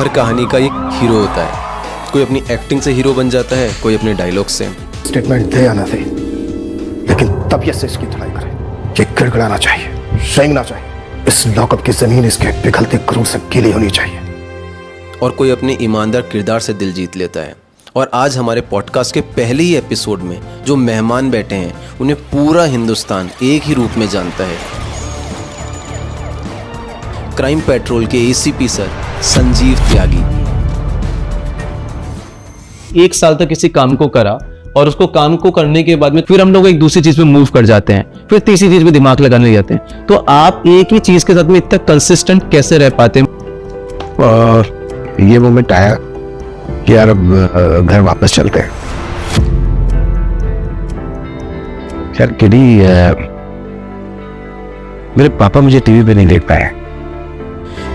हर कहानी का एक हीरो होता है। कोई अपनी एक्टिंग से हीरो बन जाता है, कोई अपने डायलॉग से। स्टेटमेंट दे या ना दे, लेकिन तबीयत से इसकी धुलाई करे। ये गिड़गिड़ाना चाहिए, रेंगना चाहिए। इस लॉकअप की जमीन इसके पिघलते क्रूर से गीली होनी चाहिए। और कोई अपने ईमानदार किरदार से दिल जीत लेता है। और आज हमारे पॉडकास्ट के पहले ही एपिसोड में जो मेहमान बैठे हैं, उन्हें पूरा हिंदुस्तान एक ही रूप में जानता है। क्राइम पेट्रोल के एसीपी सर संजीव त्यागी। 1 साल तक किसी काम को करा और उसको काम को करने के बाद में फिर हम लोग एक दूसरी चीज पे मूव कर जाते हैं, फिर तीसरी चीज पे दिमाग लगाने लग जाते हैं। तो आप एक ही चीज के साथ में इतना कंसिस्टेंट कैसे रह पाते हैं? और ये मोमेंट आया कि यार अब घर वापस चलते हैं। यार किडी, मेरे पापा मुझे टीवी पे नहीं देख पाए।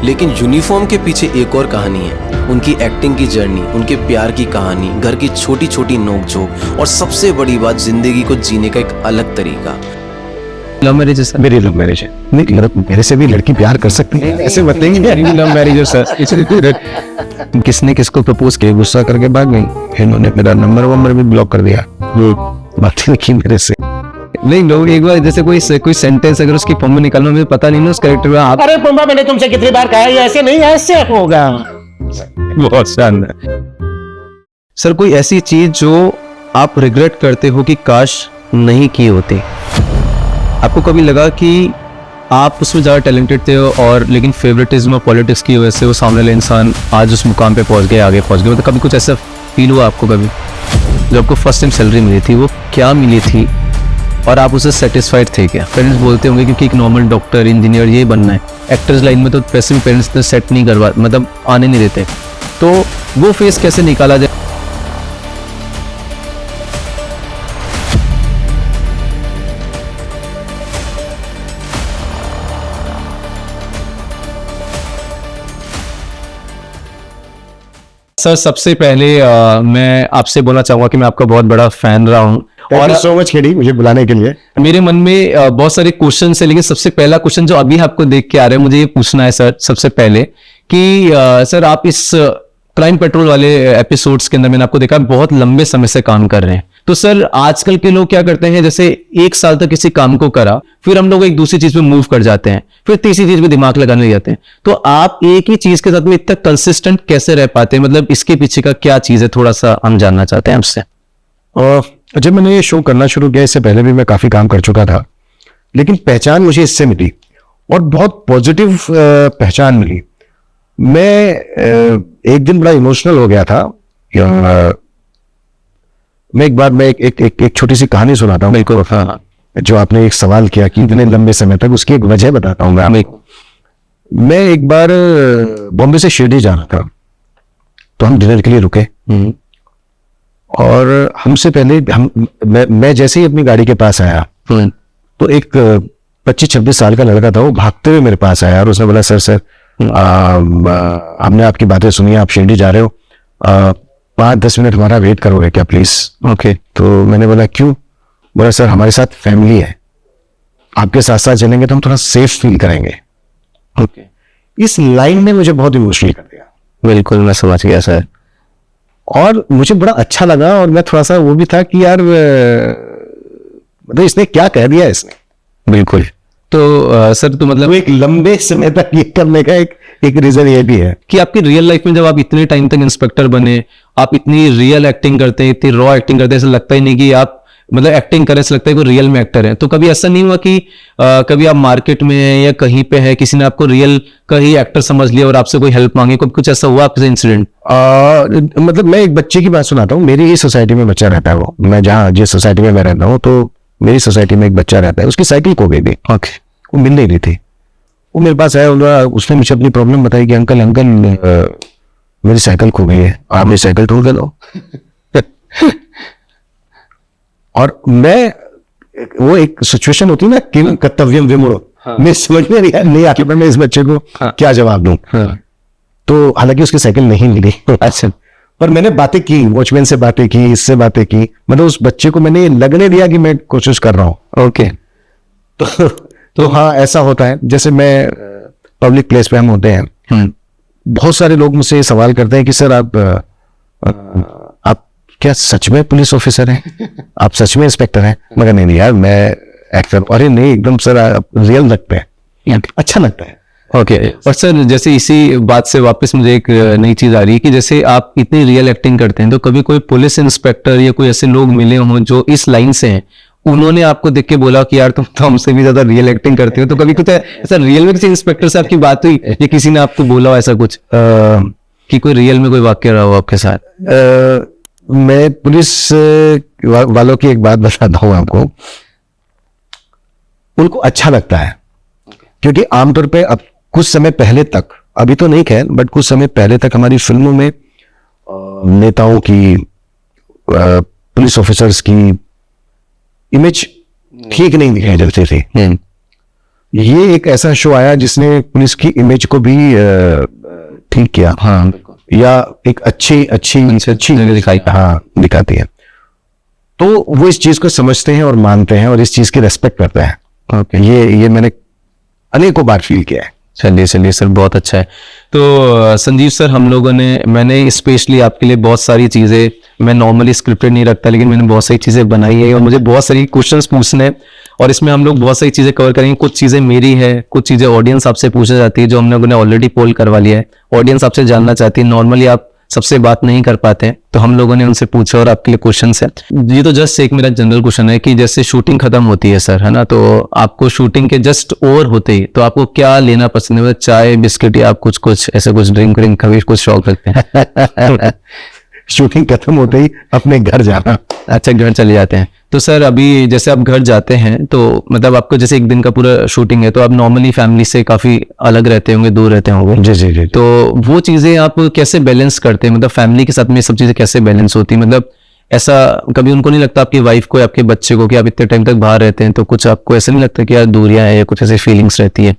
लेकिन यूनिफॉर्म के पीछे एक और कहानी है। उनकी एक्टिंग की जर्नी, उनके प्यार की कहानी, घर की छोटी छोटी नोकझोंक और सबसे बड़ी बात, जिंदगी को जीने का एक अलग तरीका। Love marriage sir? मेरी लव मैरिज है। नहीं, मेरे से भी लड़की प्यार कर सकती है, ऐसे बताएंगे। Love marriage sir? किसने किसको प्रपोज किया, गुस्सा करके भाग गई। इन्होंने मेरा नंबर भी ब्लॉक कर दिया। बात ही नहीं की मेरे से। नहीं, लोग एक बार जैसे कोई सेंटेंस अगर उसकी फॉर्म में निकालना मुझे पता नहीं ना उस कैरेक्टर में आप। अरे पुम्बा, मैंने तुमसे कितनी बार कहा है ये ऐसे नहीं, ऐसे होगा। बहुत शानदार सर। कोई ऐसी चीज जो आप रिग्रेट करते हो कि काश नहीं की होती? आपको कभी लगा कि आप उसमें ज्यादा टैलेंटेड थे और लेकिन फेवरेटिज्म और पॉलिटिक्स की वजह से वो सामने वाला इंसान आज उस मुकाम पे पहुंच गया, आगे पहुंच गया? मतलब कभी कुछ ऐसा फील हुआ आपको कभी? जब आपको फर्स्ट टाइम सैलरी मिली थी, वो क्या मिली थी और आप उससे सेटिस्फाइड थे क्या? पेरेंट्स बोलते होंगे क्योंकि एक नॉर्मल डॉक्टर, इंजीनियर ये बनना है। एक्टर्स लाइन में तो पैसे भी पेरेंट्स ने सेट नहीं करवा, मतलब आने नहीं देते। तो वो फेस कैसे निकाला जाए? सर सबसे पहले मैं आपसे बोलना चाहूंगा कि मैं आपका बहुत बड़ा फैन रहा हूँ और सो मच खेड़ी मुझे बुलाने के लिए। मेरे मन में बहुत सारे क्वेश्चन है, लेकिन सबसे पहला क्वेश्चन जो अभी आपको देख के आ रहे हैं, मुझे ये पूछना है सर सबसे पहले कि सर आप इस क्राइम पेट्रोल वाले एपिसोड्स के अंदर मैंने आपको देखा बहुत लंबे समय से काम कर रहे हैं। तो सर आजकल के लोग क्या करते हैं, जैसे 1 साल तक किसी काम को करा, फिर हम लोग एक दूसरी चीज पे मूव कर जाते हैं, फिर तीसरी चीज पे दिमाग लगाने लग जाते हैं। तो आप एक ही चीज के साथ में इतना कंसिस्टेंट कैसे रह पाते हैं? मतलब इसके पीछे का क्या चीज है, थोड़ा सा हम जानना चाहते हैं आपसे। और जब मैंने ये शो करना शुरू किया, इससे पहले भी मैं काफी काम कर चुका था, लेकिन पहचान मुझे इससे मिली और बहुत पॉजिटिव पहचान मिली। मैं एक दिन बड़ा इमोशनल हो गया था। मैं एक छोटी सी कहानी सुनाता हूँ। बिल्कुल। हाँ, जो आपने एक सवाल किया कि इतने लंबे समय तक, उसकी एक वजह बताता हूँ मैं एक बार बॉम्बे से शिरडी जा रहा था, तो हम डिनर के लिए रुके और हमसे पहले मैं जैसे ही अपनी गाड़ी के पास आया तो एक 25-26 साल का लड़का था, वो भागते हुए मेरे पास आया और उसने बोला, सर हमने आपकी बातें सुनी, आप शिरडी जा रहे हो, 5-10 मिनट हमारा वेट करोगे क्या प्लीज? ओके। तो मैंने बोला क्यों? बोला सर हमारे साथ फैमिली है, आपके साथ साथ चलेंगे तो हम थोड़ा सेफ फील करेंगे। ओके। इस लाइन ने मुझे बहुत इमोशनल कर दिया। बिल्कुल, मैं समझ गया सर। और मुझे बड़ा अच्छा लगा और मैं थोड़ा सा वो भी था कि यार मतलब इसने क्या कह दिया इसने। बिल्कुल। तो सर तो मतलब एक लंबे समय तक ये करने का एक रीजन ये भी है कि आपकी रियल लाइफ में जब आप इतने टाइम तक इंस्पेक्टर बने, आप इतनी रियल एक्टिंग करते हैं, इतनी रॉ एक्टिंग करते हैं, ऐसा लगता ही नहीं कि आप मतलब एक्टिंग करें, ऐसा लगता है कोई रियल में एक्टर है। तो कभी ऐसा नहीं हुआ कि कभी आप मार्केट में हैं या कहीं पे है, किसी ने आपको रियल का ही एक्टर समझ लिया और आपसे कोई हेल्प मांगे, कुछ ऐसा हुआ आपसे इंसिडेंट? मतलब मैं एक बच्चे की बात सुनाता हूँ। मेरी ही सोसाइटी में बच्चा रहता है, वो मैं जहाँ जिस सोसाइटी में मैं रहता हूँ, तो मेरी सोसाइटी में एक बच्चा रहता है, उसकी साइकिल खो गई थी। ओके। वो मिल नहीं रही थी। वो मेरे पास आया, उसने मुझे अपनी प्रॉब्लम बताई कि अंकल मेरी साइकिल खो गई है, आप मेरी साइकिल ढूंढ के दो। और मैं, वो एक सिचुएशन होती है ना कि कर्तव्यम विमूढ़। हाँ। मैं समझ में नहीं आती मैं इस बच्चे को क्या जवाब दूं। हाँ। तो हालांकि उसकी साइकिल नहीं मिली। अच्छा। पर मैंने बातें की, वॉचमैन से बातें की, इससे बातें की, मतलब उस बच्चे को मैंने लगने दिया कि मैं कोशिश कर रहा हूँ। ओके। तो हाँ ऐसा होता है। जैसे मैं पब्लिक प्लेस पे हम होते हैं, बहुत सारे लोग मुझसे ये सवाल करते हैं कि सर आप क्या सच में पुलिस ऑफिसर हैं? आप सच में इंस्पेक्टर हैं? मगर नहीं यार, मैं एक्टर। अरे नहीं, एकदम सर आप रियल लगते हैं, अच्छा लगता है। ओके और सर जैसे इसी बात से वापस मुझे एक नई चीज आ रही है कि जैसे आप इतनी रियल एक्टिंग करते हैं, तो कभी कोई पुलिस इंस्पेक्टर या कोई ऐसे लोग मिले हों जो इस लाइन से हैं, उन्होंने आपको देख के बोला कि यार तुम तो हमसे भी ज्यादा रियल एक्टिंग करते हो, तो कभी कुछ ऐसा रियल में किसी इंस्पेक्टर से आपकी बात हुई या किसी ने आपको बोला हो ऐसा कुछ कि कोई रियल में कोई वाक्य रहा हो आपके साथ? मैं पुलिस वालों की एक बात बताता हूँ आपको। उनको अच्छा लगता है, क्योंकि आमतौर पे अब कुछ समय पहले तक, अभी तो नहीं खैर, बट कुछ समय पहले तक हमारी फिल्मों में नेताओं की, पुलिस ऑफिसर्स की इमेज ठीक नहीं दिखाई देती थी। ये एक ऐसा शो आया जिसने पुलिस की इमेज को भी ठीक किया, हाँ, या एक अच्छी दिखाई, हाँ, दिखाती है। तो वो इस चीज को समझते हैं और मानते हैं और इस चीज की रेस्पेक्ट करते हैं। ओके, ये मैंने अनेकों बार फील किया है। चलिए सर, बहुत अच्छा है। तो संजीव सर, मैंने स्पेशली आपके लिए बहुत सारी चीज़ें, मैं नॉर्मली स्क्रिप्टेड नहीं रखता, लेकिन मैंने बहुत सारी चीज़ें बनाई है और मुझे बहुत सारी क्वेश्चंस पूछने हैं और इसमें हम लोग बहुत सारी चीज़ें कवर करेंगे। कुछ चीज़ें मेरी है, कुछ चीज़ें ऑडियंस आपसे पूछना चाहती है, जो हम लोगों ने ऑलरेडी पोल करवा लिया है। ऑडियंस आपसे जानना चाहती है, नॉर्मली आप सबसे बात नहीं कर पाते हैं, तो हम लोगों ने उनसे पूछा और आपके लिए क्वेश्चन है। ये तो जस्ट एक मेरा जनरल क्वेश्चन है कि जैसे शूटिंग खत्म होती है सर, है ना, तो आपको शूटिंग के जस्ट ओवर होते ही तो आपको क्या लेना पसंद है? मतलब चाय, बिस्किट या आप कुछ ऐसे कुछ ड्रिंक कभी कुछ शौक रखते हैं? शूटिंग खत्म होते ही अपने घर जाना। अच्छा, घर चले जाते हैं। तो सर अभी जैसे आप घर जाते हैं तो मतलब आपको जैसे एक दिन का पूरा शूटिंग है, तो आप नॉर्मली फैमिली से काफी अलग रहते होंगे, दूर रहते होंगे। जी। तो वो चीजें आप कैसे बैलेंस करते हैं? मतलब फैमिली के साथ में सब चीजें कैसे बैलेंस होती है? मतलब ऐसा कभी उनको नहीं लगता, आपकी वाइफ को, आपके बच्चे को, कि आप इतने टाइम तक बाहर रहते हैं, तो कुछ आपको ऐसा नहीं लगता कि यार दूरियां हैं या कुछ ऐसी फीलिंग्स रहती है?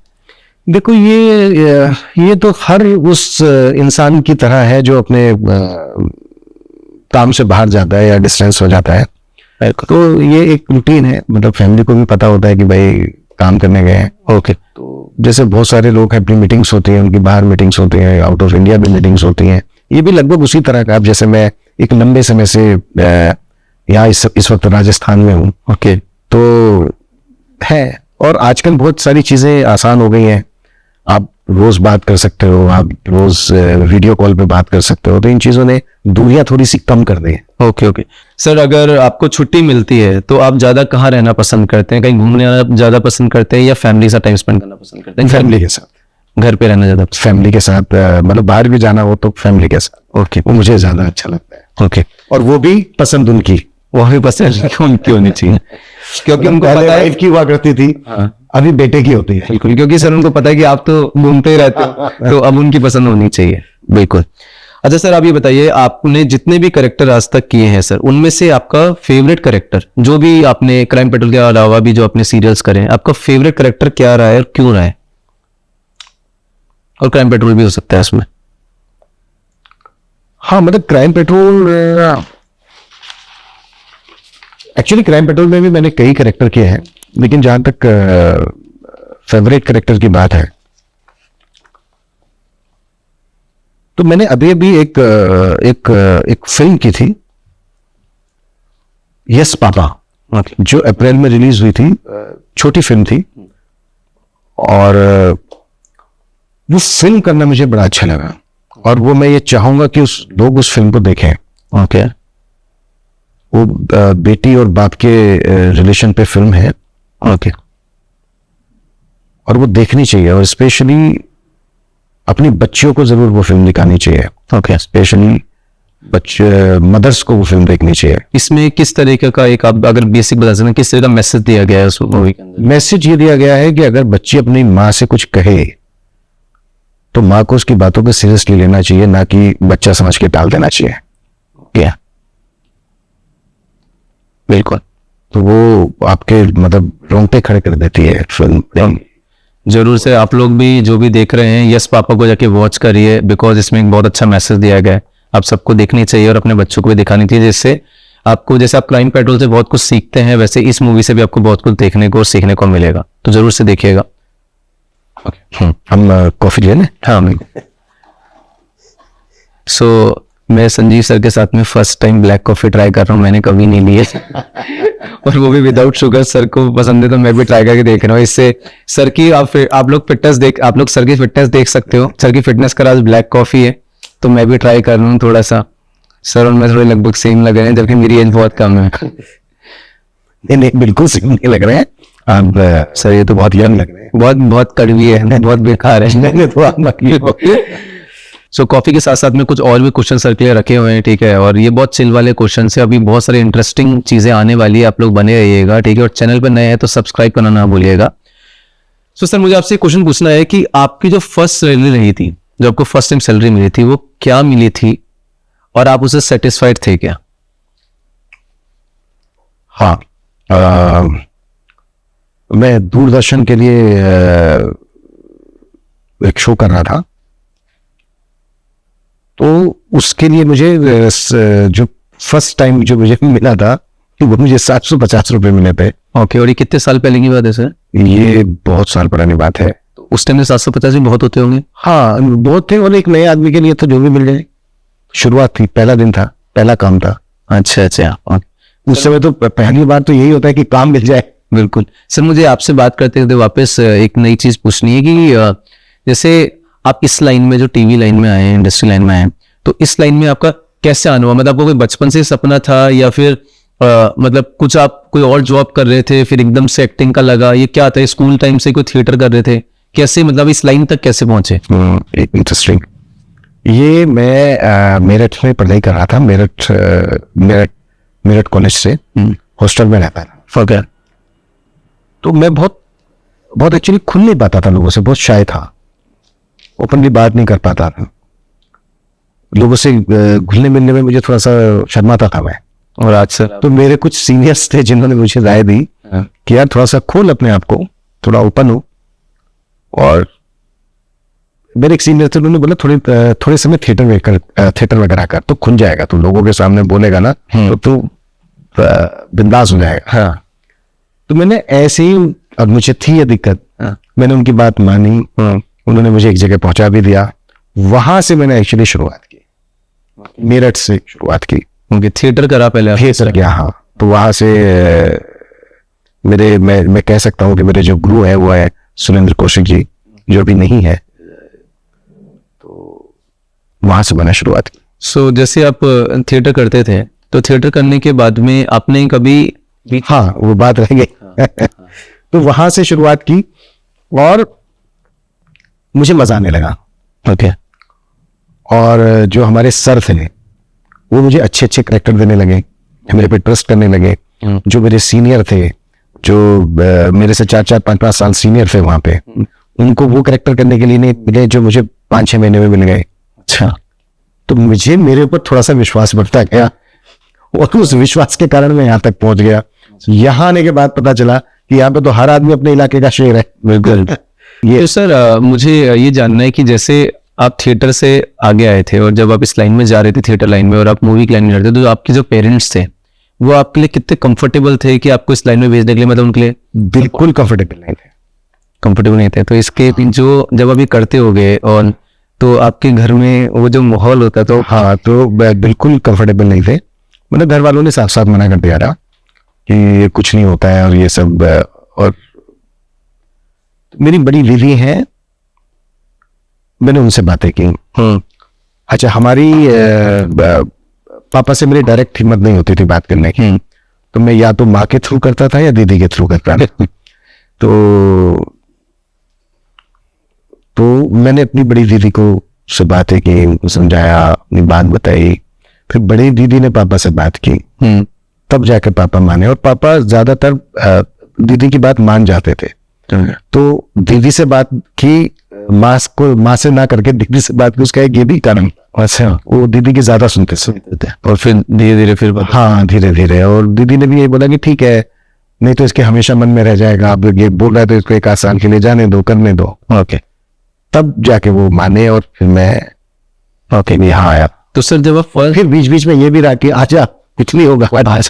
देखो, ये तो हर उस इंसान की तरह है जो अपने काम से बाहर जाता है या डिस्टेंस हो जाता है। तो ये एक रूटीन है, मतलब फैमिली को भी पता होता है कि भाई काम करने गए हैं। ओके, तो जैसे बहुत सारे लोग हैं, अपनी मीटिंग्स होती हैं, उनकी बाहर मीटिंग्स होती हैं, आउट ऑफ इंडिया भी मीटिंग्स होती हैं। ये भी लगभग उसी तरह का। अब जैसे मैं एक लंबे समय से यहाँ इस वक्त राजस्थान में हूँ। ओके, तो है, और आजकल बहुत सारी चीजें आसान हो गई हैं। आप रोज बात कर सकते हो, आप रोज वीडियो कॉल पे बात कर सकते हो, तो इन चीजों ने दूरियां थोड़ी सी कम कर दी है। ओके सर, अगर आपको छुट्टी मिलती है तो आप ज्यादा कहाँ रहना पसंद करते हैं? कहीं घूमने जाना ज्यादा पसंद करते हैं या फैमिली के साथ टाइम स्पेंड करना पसंद करते हैं? फैमिली के साथ, घर पे रहना ज्यादा? फैमिली के साथ, मतलब बाहर भी जाना हो तो फैमिली के साथ। ओके, वो मुझे ज्यादा अच्छा लगता है। ओके, और वो भी पसंद उनकी, वो भी पसंद उनकी होनी चाहिए, क्योंकि उनको पता है वाइफ की हुआ करती थी, अभी बेटे की होती है। बिल्कुल, क्योंकि सर उनको पता है कि आप तो घूमते ही रहते हो, तो अब उनकी पसंद होनी चाहिए। बिल्कुल। अच्छा सर, आप ये बताइए, आपने जितने भी कैरेक्टर आज तक किए हैं सर, उनमें से आपका फेवरेट कैरेक्टर, जो भी आपने क्राइम पेट्रोल के अलावा भी जो अपने सीरियल्स करे हैं, आपका फेवरेट कैरेक्टर क्या रहा है और क्यों रहा है? और क्राइम पेट्रोल भी हो सकता है उसमें। हाँ, मतलब crime petrol, actually crime petrol में भी मैंने कई कैरेक्टर किए हैं, लेकिन जहां तक फेवरेट कैरेक्टर की बात है, तो मैंने अभी एक फिल्म की थी, यस पापा, जो अप्रैल में रिलीज हुई थी। छोटी फिल्म थी और वो फिल्म करना मुझे बड़ा अच्छा लगा, और वो मैं ये चाहूंगा कि लोग उस फिल्म को देखें। ओके, वो बेटी और बाप के रिलेशन पे फिल्म है। ओके, और वो देखनी चाहिए, और स्पेशली अपनी बच्चियों को जरूर वो फिल्म दिखानी चाहिए। ओके, स्पेशली बच्चे, मदर्स को वो फिल्म देखनी चाहिए। इसमें किस तरीके का, एक आप अगर बेसिक बता सकते, किस तरह का मैसेज दिया गया है उस मूवी के अंदर? मैसेज ये दिया गया है कि अगर बच्ची अपनी माँ से कुछ कहे तो माँ को उसकी बातों को सीरियसली लेना चाहिए, ना कि बच्चा समझ के टाल देना चाहिए। क्या? बिल्कुल। तो वो आपके मतलब रोंगटे खड़े कर देती है फिल्म। जरूर से आप लोग भी जो भी देख रहे हैं, यस पापा को जाके वॉच करिए, बिकॉज इसमें एक बहुत अच्छा मैसेज दिया गया है। आप सबको देखनी चाहिए और अपने बच्चों को भी दिखानी चाहिए, जिससे आपको, जैसे आप क्राइम पेट्रोल से बहुत कुछ सीखते हैं, वैसे इस मूवी से भी आपको बहुत कुछ देखने को और सीखने को मिलेगा। तो जरूर से देखिएगा। हम कॉफी ले लें? हाँ बिल्कुल। सो मैं संजीव सर के साथ में first time black coffee try कर रहा हूँ, मैंने कभी नहीं ली है और वो भी विदाउट शुगर। सर को पसंद है तो मैं भी ट्राई करके देख रहा हूँ। इससे सर की आप लोग सर की फिटनेस देख सकते हो। सर की फिटनेस का राज ब्लैक कॉफी है, तो मैं भी ट्राई कर रहा हूँ थोड़ा सा। सर और मैं थोड़े लगभग सेम लग रहे हैं, जबकि मेरी एज बहुत कम है। नहीं, बिल्कुल सेम नहीं लग रहे हैं आप सर, ये तो बहुत यंग लग रहे हैं। बहुत कड़वी है, बहुत बेकार है। मैंने तो आप सो कॉफी के साथ साथ में कुछ और भी क्वेश्चन सर के लिए रखे हुए हैं, ठीक है। और ये बहुत चिल वाले क्वेश्चन है, अभी बहुत सारे इंटरेस्टिंग चीजें आने वाली है, आप लोग बने रहिएगा, ठीक है। और चैनल पर नए हैं तो सब्सक्राइब करना ना भूलिएगा। सो सर मुझे आपसे क्वेश्चन पूछना है कि आपकी जो फर्स्ट सैलरी रही थी, जो आपको फर्स्ट टाइम सैलरी मिली थी, वो क्या मिली थी और आप उससे सेटिस्फाइड थे क्या? हाँ, मैं दूरदर्शन के लिए एक शो कर रहा था, तो उसके लिए मुझे जो फर्स्ट टाइम जो मुझे मिला था वो मुझे 750 रुपए मिले थे। ओके, और ये कितने साल पहले की बात है सर? ये बहुत साल पुरानी बात है। तो उस टाइम में 750 भी बहुत होते होंगे। हाँ, बहुत थे, और एक नए आदमी के लिए तो जो भी मिल जाए। शुरुआत थी, पहला दिन था, पहला काम था। अच्छा। उस समय तो पहली बार तो यही होता है कि काम मिल जाए। बिल्कुल सर, मुझे आपसे बात करते करते वापस एक नई चीज पूछनी है कि जैसे आप इस लाइन में, जो टीवी लाइन में आए, इंडस्ट्री लाइन में आए, तो इस लाइन में आपका कैसे आना हुआ? मतलब आपको कोई बचपन से सपना था या फिर मतलब कुछ आप कोई और जॉब कर रहे थे, फिर एकदम से एक्टिंग का लगा? ये क्या था? स्कूल टाइम से कोई थिएटर कर रहे थे? कैसे मतलब इस लाइन तक कैसे पहुंचे? इंटरेस्टिंग। ये मैं मेरठ में पढ़ाई कर रहा था, मेरठ कॉलेज से हॉस्टल में रहता था। फकर तो मैं बहुत एक्चुअली खुल नहीं पाता था लोगों से, बहुत शाय था, ओपनली बात नहीं कर पाता था लोगों से। घुलने मिलने में मुझे थोड़ा सा शर्माता था मैं। और आज सर तो मेरे कुछ सीनियर्स थे जिन्होंने मुझे राय दी कि यार थोड़ा सा खोल अपने आप को, थोड़ा ओपन हो। और मेरे एक सीनियर थे, उन्होंने बोला थोड़े समय थिएटर वगैरह कर, तो खुल जाएगा, तू लोगों के सामने बोलेगा ना तो तू बिंदास हो जाएगा। हाँ, तो मैंने ऐसे ही, और मुझे थी ये दिक्कत, मैंने उनकी बात मानी। उन्होंने मुझे एक जगह पहुंचा भी दिया। वहां से मैंने एक्चुअली शुरुआत की, मेरठ से शुरुआत की। उनके थिएटर करा पहले? थिएटर किया, हाँ। तो वहां से मैं कह सकता हूँ कि मेरे जो गुरु है वो है सुरेंद्र कौशिक जी, जो भी नहीं है। तो वहां से मैंने शुरुआत की। सो जैसे आप थिएटर करते थे, तो थिएटर करने के बाद में आपने कभी हाँ, वो बात रह गई। तो वहां से शुरुआत की और मुझे मजा आने लगा। ओके। और जो हमारे सर थे वो मुझे अच्छे अच्छे करेक्टर देने लगे, मेरे पे ट्रस्ट करने लगे। जो मेरे सीनियर थे, जो मेरे से 4-5 साल सीनियर थे वहां पे, उनको वो करेक्टर करने के लिए नहीं मिले जो मुझे 5-6 महीने में मिल गए। अच्छा। तो मुझे मेरे ऊपर थोड़ा सा विश्वास बढ़ता गया, और उस विश्वास के कारण मैं यहाँ तक पहुंच गया। यहाँ आने के बाद पता चला कि यहाँ पे तो हर आदमी अपने इलाके का शेर है। बिल्कुल। ये तो सर मुझे ये जानना है कि जैसे आप थिएटर से आगे आए थे और जब आप इस लाइन में जा रहे थे, थिएटर लाइन में, और आप मूवी की लाइन में जाते थे, तो आपके जो पेरेंट्स थे वो आपके लिए कितने कंफर्टेबल थे कि आपको इस लाइन में भेजने के लिए? मतलब उनके लिए बिल्कुल कंफर्टेबल नहीं थे। कंफर्टेबल नहीं थे। तो इसके जो जब अभी करते होगे, और तो आपके घर में वो जो माहौल होता तो? हाँ, तो बिल्कुल कंफर्टेबल नहीं थे। मतलब घर वालों ने साफ साफ मना कर दिया था कि ये कुछ नहीं होता है और ये सब। और मेरी बड़ी दीदी है, मैंने उनसे बातें की। अच्छा, हमारी पापा से मेरी डायरेक्ट हिम्मत नहीं होती थी बात करने की, तो मैं या तो माँ के थ्रू करता था या दीदी के थ्रू करता था। तो मैंने अपनी बड़ी दीदी को से बातें की, समझाया, अपनी बात बताई। फिर बड़ी दीदी ने पापा से बात की, तब जाकर पापा माने। और पापा ज्यादातर दीदी की बात मान जाते थे। तो दीदी से बात की, माँ से ना करके दीदी से बात की, उसका एक ये भी कारण। अच्छा, वो दीदी की ज्यादा सुनते थे। और फिर धीरे धीरे फिर हाँ, धीरे धीरे। और दीदी ने भी ये बोला कि ठीक है, नहीं तो इसके हमेशा मन में रह जाएगा, अब ये बोल रहा है तो इसको एक आसान के लिए जाने दो, करने दो। ओके। तब जाके वो माने और फिर मैं यहाँ आया। तो सर जब आप फिर बीच बीच में ये भी रहा कि आजा, कुछ नहीं होगा।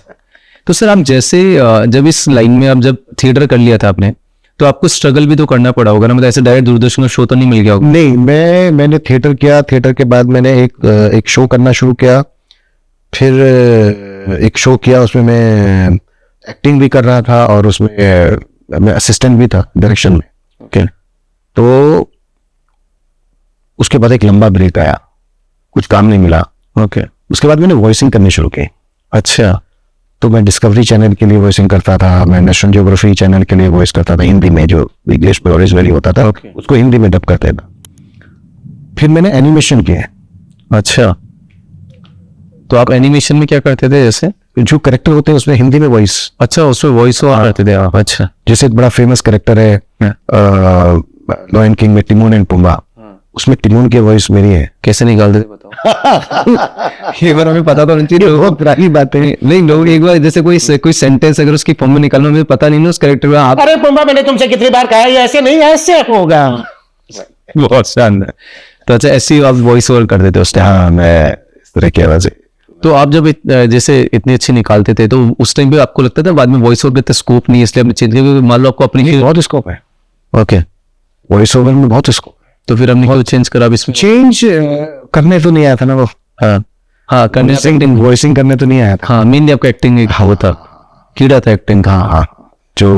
तो सर आप जैसे जब इस लाइन में आप जब थिएटर कर लिया था आपने, तो आपको स्ट्रगल भी तो करना पड़ा होगा ना, मतलब ऐसे डायरेक्ट दूरदर्शन का शो तो नहीं मिल गया होगा। नहीं, मैंने थिएटर किया, थिएटर के बाद मैंने एक शो करना शुरू किया, फिर एक शो किया, उसमें मैं एक्टिंग भी कर रहा था और उसमें मैं असिस्टेंट भी था डायरेक्शन में। ओके, तो उसके बाद एक लंबा ब्रेक आया, कुछ काम नहीं मिला। ओके, उसके बाद मैंने वॉइसिंग करनी शुरू की। अच्छा, तो मैं डिस्कवरी चैनल के लिए वॉइसिंग करता था, मैं नेशनल ज्योग्राफी चैनल के लिए वॉइस करता था हिंदी में, जो इंग्लिश में ओरिजिनली होता था उसको हिंदी में डब करते था। फिर मैंने एनिमेशन किया। अच्छा, तो आप एनिमेशन में क्या करते थे? जैसे जो करेक्टर होते हैं उसमें हिंदी में वॉइस, अच्छा, उसमें वॉइस ओवर करते थे आप। अच्छा, जैसे एक बड़ा फेमस करेक्टर है लॉयन किंग में, टिमोन एंड पुम्बा, उसमें टिमोन की वॉइस मेरी है। कैसे निकालते थे बताओ? एक बार हमें पता तो नहीं थी, बहुत पुरानी बात है। नहीं लोग एक बार जैसे कोई सेंटेंस अगर उसकी फॉर्म में निकालना मुझे पता नहीं ना उस कैरेक्टर में आप। अरे पुम्बा, मैंने तुमसे कितनी बार कहा है ये ऐसे नहीं, ऐसे होगा। बहुत शानदार। तो अच्छा, ऐसे ही आप वॉइस ओवर करते थे उस टाइम? हाँ, मैं इस तरह की आवाज। तो आप जब जैसे इतनी अच्छी निकालते थे तो उस टाइम पे आपको लगता था बाद में वॉइस ओवर का स्कोप नहीं है इसलिए आपने चेंज किया, क्योंकि मान लो आपको अपनी बहुत स्कोप है ओके, वॉइस ओवर में, बहुत स्कोप। तो फिर हमने क्यों चेंज करा अब इसमें? चेंज करने तो नहीं आया था ना वो, हाँ हाँ, करने वॉइसिंग करने तो नहीं आया था। हाँ, मेनली आपका एक्टिंग एक वो था, कीड़ा था एक्टिंग का। हाँ, जो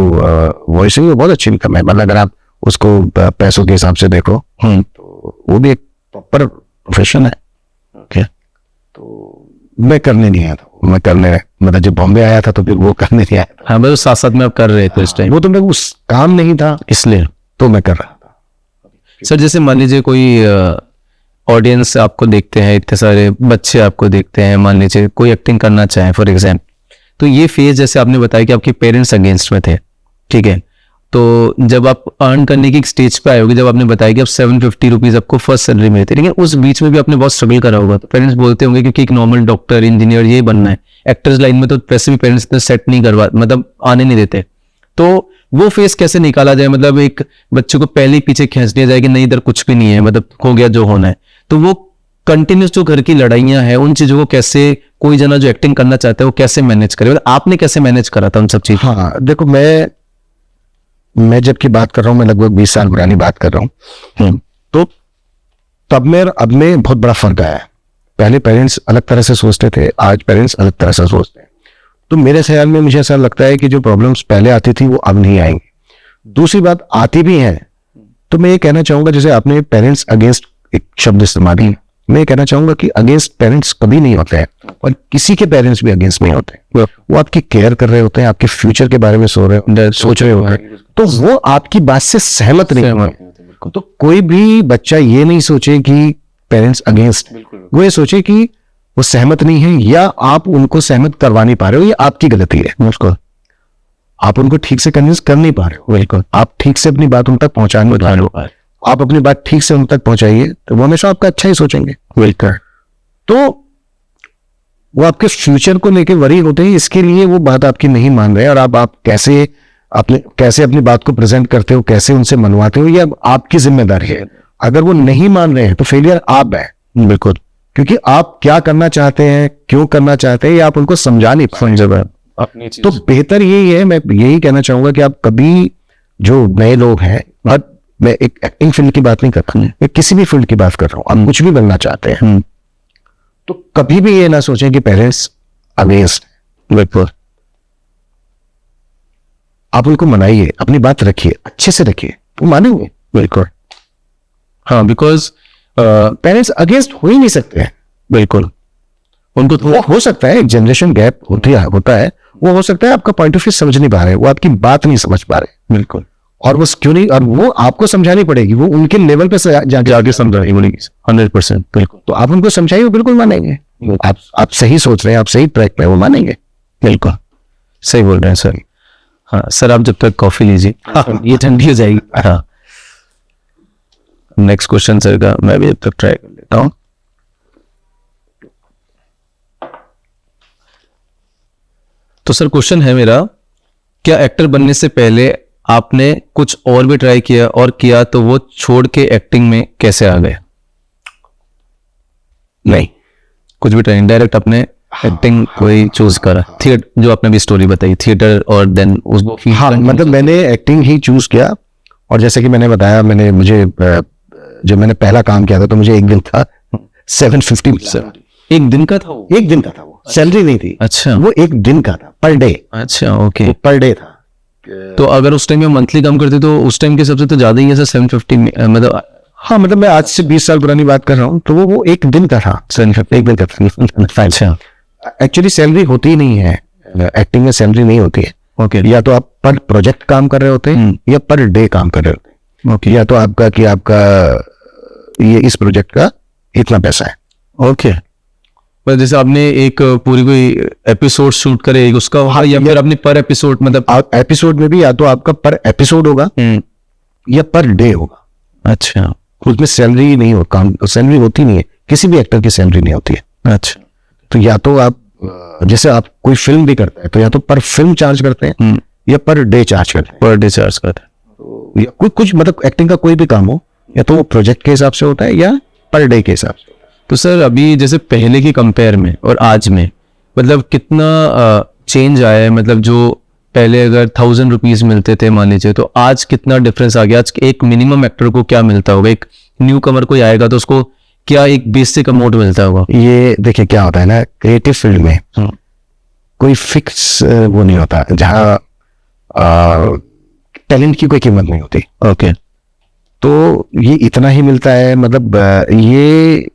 वॉइसिंग वो बहुत अच्छी इनकम है, मतलब अगर आप उसको पैसों के हिसाब से देखो तो वो भी एक प्रॉपर प्रोफेशन है। ओके, तो मैं करने नहीं आया था, मैं करने, मतलब जब बॉम्बे आया था तो फिर वो करने नहीं आया था। हाँ, बस साथ साथ में आप कर रहे थे इस टाइम, वो तो मेरे को उस काम नहीं था इसलिए तो मैं कर रहा था। सर जैसे मान लीजिए कोई ऑडियंस आपको देखते हैं, इतने सारे बच्चे आपको देखते हैं, मान लीजिए कोई एक्टिंग करना चाहे फॉर एग्जाम्पल, तो ये फेज जैसे आपने बताया कि आपके पेरेंट्स अगेंस्ट में थे, ठीक है, तो जब आप अर्न करने की स्टेज पे आए होगे, जब आपने बताया कि आप 750 रुपीज आपको फर्स्ट सैलरी मिली थी, लेकिन उस बीच में भी आपने बहुत स्ट्रगल करा होगा, तो पेरेंट्स बोलते होंगे क्योंकि एक नॉर्मल डॉक्टर इंजीनियर ये बनना है, एक्टर्स लाइन में तो वैसे भी पेरेंट्स इतना सेट नहीं करवा, मतलब आने नहीं देते, तो वो फेस कैसे निकाला जाए? मतलब एक बच्चे को पहले ही पीछे खींच दिया जाए कि नहीं इधर कुछ भी नहीं है, मतलब हो गया जो होना है, तो वो कंटिन्यूस जो घर की लड़ाइयां हैं उन चीजों को कैसे कोई जना जो एक्टिंग करना चाहता है वो कैसे मैनेज करे? मतलब आपने कैसे मैनेज करा था उन सब चीज? हाँ देखो, मैं जबकि बात कर रहा हूँ, मैं लगभग 20 साल पुरानी बात कर रहा हूँ, तो तब में अब में बहुत बड़ा फर्क आया है। पहले पेरेंट्स अलग तरह से सोचते थे, आज पेरेंट्स अलग तरह से सोचते हैं। तो मेरे ख्याल में मुझे ऐसा लगता है कि जो प्रॉब्लम्स पहले आती थी वो अब नहीं आएंगी। दूसरी बात, आती भी हैं तो मैं ये कहना चाहूंगा, जैसे आपने पेरेंट्स अगेंस्ट एक शब्द इस्तेमाल किया, मैं ये कहना चाहूंगा कि अगेंस्ट पेरेंट्स कभी नहीं होते हैं, और किसी के पेरेंट्स भी अगेंस्ट नहीं होते हैं। वो आपकी केयर कर रहे होते हैं, आपके फ्यूचर के बारे में सोच रहे होते हैं, तो वो आपकी बात से सहमत नहीं होते। तो कोई भी बच्चा ये नहीं सोचे कि पेरेंट्स अगेंस्ट, वो ये सोचे कि वो सहमत नहीं है या आप उनको सहमत करवा नहीं पा रहे हो, ये आपकी गलती है। बिल्कुल, आप उनको ठीक से कन्विंस कर नहीं पा रहे हो, बिल्कुल आप ठीक से अपनी बात उन तक पहुंचा नहीं पा रहे हो। आप अपनी बात ठीक से उन तक पहुंचाइए तो वो हमेशा आपका अच्छा ही सोचेंगे। बिल्कुल, तो वो आपके फ्यूचर को लेके वरी होते हैं, इसके लिए वो बात आपकी नहीं मान रहे, और आप कैसे अपनी बात को प्रेजेंट करते हो, कैसे उनसे मनवाते हो, ये अब आपकी जिम्मेदारी है। अगर वो नहीं मान रहे हैं तो फेलियर आप है। बिल्कुल, क्योंकि आप क्या करना चाहते हैं, क्यों करना चाहते हैं, ये आप उनको समझा नहीं पाए। तो बेहतर यही है, मैं यही कहना चाहूंगा कि आप कभी, जो नए लोग हैं, और मैं एक एक्टिंग फील्ड की बात नहीं कर रहा, मैं किसी भी फील्ड की बात कर रहा हूं, आप कुछ भी बनना चाहते हैं तो कभी भी ये ना सोचें कि पेरेंट्स अगेंस्ट। बिल्कुल, आप उनको मनाइए, अपनी बात रखिए, अच्छे से रखिए, वो मानेंगे। बिल्कुल, हाँ, बिकॉज पेरेंट्स अगेंस्ट हो ही नहीं सकते हैं। बिल्कुल, उनको तो हो सकता है एक जनरेशन गैप होता है, वो हो सकता है आपका पॉइंट ऑफ व्यू समझ नहीं पा रहे, वो आपकी बात नहीं समझ पा रहे। बिल्कुल, और वो क्यों नहीं, और वो आपको समझानी पड़ेगी, वो उनके लेवल पे जाके समझानी पड़ेगी 100%। बिल्कुल, तो आप उनको समझाइए, वो बिल्कुल मानेंगे। आप सही सोच रहे हैं, आप सही ट्रैक पे, वो मानेंगे। बिल्कुल सही बोल रहे हैं सर। हाँ सर, आप जब तक कॉफी लीजिए, ये ठंडी हो जाएगी। हाँ, नेक्स्ट क्वेश्चन सर का मैं भी जब तक ट्राई कर लेता हूँ। तो सर क्वेश्चन है मेरा, क्या एक्टर बनने से पहले आपने कुछ और भी ट्राई किया, और किया तो वो छोड़ के एक्टिंग में कैसे आ गए? नहीं, कुछ भी ट्राई, डायरेक्ट अपने एक्टिंग कोई चूज करा? थिएटर, जो आपने भी स्टोरी बताई, थिएटर, और देन उसको हाँ, मतलब मैंने एक्टिंग ही चूज किया। और जैसे कि मैंने बताया, मुझे जब मैंने पहला काम किया था तो मुझे एक दिन था 750 मिला। एक दिन का था वो? एक दिन का था वो, सैलरी नहीं थी। अच्छा, वो एक दिन का था, पर डे। अच्छा, ओके। पर डे था। तो अगर उस टाइम में मंथली काम करते तो उस टाइम के हिसाब से तो ज्यादा ही है सर, 750 मतलब। हाँ, मतलब मैं आज से 20 साल पुरानी बात कर रहा हूँ, तो वो एक दिन का था, 750 एक दिन का था। अच्छा, एक्चुअली सैलरी होती ही नहीं है, एक्टिंग में सैलरी नहीं होती है। ओके, या तो आप पर प्रोजेक्ट काम कर रहे होते हैं या पर डे काम कर रहे होते हैं। ओके, या तो आपका ये इस प्रोजेक्ट का इतना पैसा है। ओके। पर जैसे आपने एक पूरी कोई एपिसोड शूट करे उसका होगा, हाँ, या फिर आपने पर एपिसोड मतलब एपिसोड में भी या तो आपका पर एपिसोड होगा या पर डे होगा। अच्छा, उसमें सैलरी नहीं हो, काम सैलरी होती नहीं है, किसी भी एक्टर की सैलरी नहीं होती है। अच्छा, तो या तो आप जैसे आप कोई फिल्म भी करते हैं तो या तो पर फिल्म चार्ज करते हैं या पर डे चार्ज करते हैं। पर डे चार्ज करते हैं। या कुछ मतलब एक्टिंग का कोई भी काम हो, या तो वो प्रोजेक्ट के हिसाब से होता है या पर डे के हिसाब से। तो सर अभी जैसे पहले की कंपेयर में और आज में मतलब कितना चेंज आया है? मतलब जो पहले अगर 1000 रुपीज मिलते थे मान लीजिए, तो आज कितना डिफरेंस आ गया? आज एक मिनिमम एक्टर को क्या मिलता होगा? एक न्यू कमर कोई आएगा तो उसको क्या एक बेसिक अमाउंट मिलता होगा? ये देखिए क्या होता है ना, क्रिएटिव फील्ड में कोई फिक्स वो नहीं होता, जहाँ टैलेंट की कोई कीमत नहीं होती। ओके, तो ये इतना ही मिलता है, मतलब ये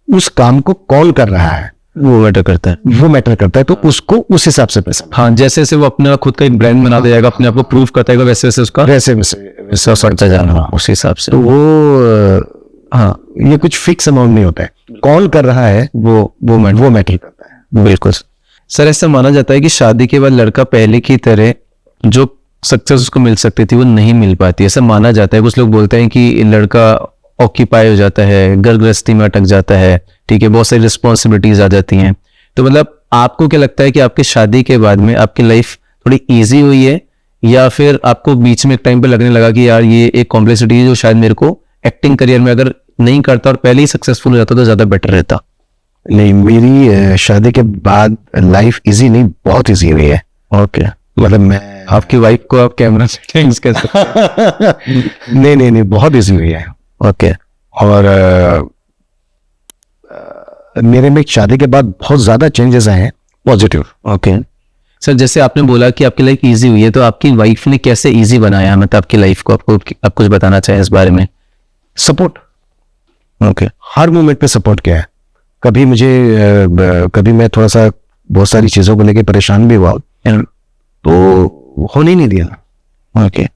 उस काम को कौन कर रहा है वो मैटर करता है। वो मैटर करता है, तो उसको उस हिसाब से पैसा हाँ, जैसे जैसे वो अपना खुद का एक ब्रांड बना देगा, अपने आप को प्रूव करता है, वैसे वैसे उसका वैसे वैसे बढ़ता जाना उस हिसाब से। तो वो हाँ, ये कुछ फिक्स अमाउंट नहीं होता है, कौन कर रहा है वो मैटर करता है। बिल्कुल सर, ऐसा माना जाता है कि शादी के बाद लड़का पहले की तरह जो सक्सेस उसको मिल सकती थी वो नहीं मिल पाती, ऐसा माना जाता है। कुछ लोग बोलते हैं कि लड़का ऑक्यूपाई हो जाता है, घर गृहस्थी में अटक जाता है, ठीक है, बहुत सारी रिस्पॉन्सिबिलिटीज आ जाती हैं। तो मतलब आपको क्या लगता है कि आपकी शादी के बाद में आपकी लाइफ थोड़ी इजी हुई है, या फिर आपको बीच में एक टाइम पे लगने लगा कि यार ये एक कॉम्प्लेक्सिटी है जो शायद मेरे को एक्टिंग करियर में अगर नहीं करता और पहले ही सक्सेसफुल हो जाता तो ज्यादा बेटर रहता? नहीं, मेरी शादी के बाद लाइफ इजी नहीं, बहुत इजी हुई है। ओके, मतलब मैं आपकी वाइफ को आप कैमरा सेटिंग्स कैसे नहीं, बहुत इजी हुई है। ओके, और मेरे में शादी के बाद बहुत ज्यादा चेंजेस आए हैं, पॉजिटिव। ओके सर, जैसे आपने बोला कि आपकी लाइफ इजी हुई है, तो आपकी वाइफ ने कैसे इजी बनाया, मतलब आपकी लाइफ को? आपको आप कुछ बताना चाहें इस बारे में? सपोर्ट, ओके, हर मोमेंट पे सपोर्ट किया है। कभी मैं थोड़ा सा बहुत सारी चीजों को लेके परेशान भी हुआ तो होने नहीं दिया। ओके,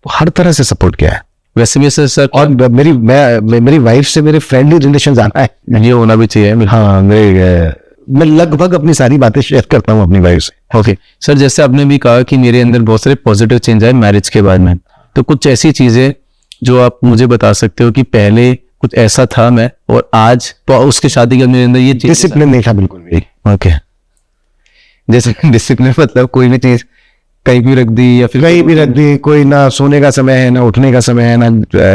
हर तरह से सपोर्ट किया है। वैसे भी सर और मेरी वाइफ से मेरे फ्रेंडली रिलेशन ज्यादा है, ये होना भी चाहिए। हाँ, मैं लगभग अपनी सारी बातें शेयर करता हूँ अपनी वाइफ से। ओके सर, जैसे आपने भी कहा कि मेरे अंदर बहुत सारे पॉजिटिव चेंज आए मैरिज के बाद में, तो कुछ ऐसी चीजें जो आप मुझे बता सकते हो कि पहले कुछ ऐसा था मैं और आज तो उसके शादी के मेरे अंदर ये डिसिप्लिन नहीं था बिल्कुल भी। ओके, जैसे डिसिप्लिन मतलब कोई भी चीज कहीं भी रख दी या फिर कहीं भी रख दी, कोई ना सोने का समय है, ना उठने का समय है, ना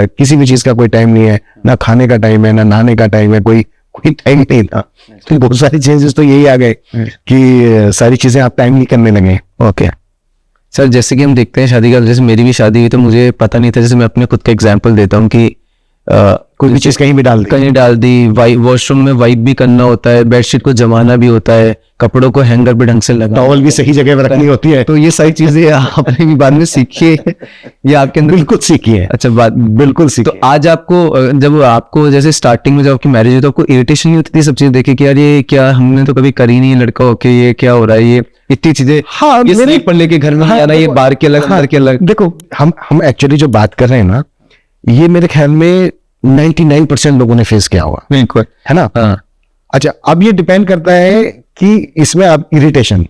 किसी भी चीज का कोई टाइम नहीं है, ना खाने का टाइम है, ना नहाने का टाइम है, कोई टाइम नहीं था। तो बहुत सारी चेंजेस तो यही आ गए कि सारी चीजें आप टाइम नहीं करने लगे। ओके सर, जैसे कि हम देखते हैं शादी का, जैसे मेरी भी शादी हुई तो मुझे पता नहीं था, जैसे मैं अपने खुद का एग्जांपल देता हूँ कि कोई भी चीज कहीं भी डाल दी, वॉशरूम में वाइप भी करना होता है, बेडशीट को जमाना भी होता है, कपड़ों को हैंगर पे ढंग से लगाना, टॉवल भी सही जगह पर रखनी होती है। तो ये सारी चीजें आपने भी बाद में सीखी है, ये आपके अंदर बिल्कुल सीखी है। अच्छा, बात बिल्कुल सीखी। तो आज आपको जब आपको जैसे स्टार्टिंग में जब आपकी मैरिज हुई तो आपको इरिटेशन नहीं होती थी सब चीजें देखे कि यार ये क्या हमने तो कभी करी नहीं, लड़का होके ये क्या हो रहा है, ये इतनी चीजें, हाँ, ये स्नैक पर लेके घर में आना, ये बाहर के अलग अंदर के अलग। देखो, हम एक्चुअली जो बात कर रहे हैं ना, ये मेरे ख्याल में 99% लोगों ने फेस किया हुआ, बिल्कुल, है ना? हाँ। अच्छा, अब ये डिपेंड करता है कि इसमें अब इरिटेशन,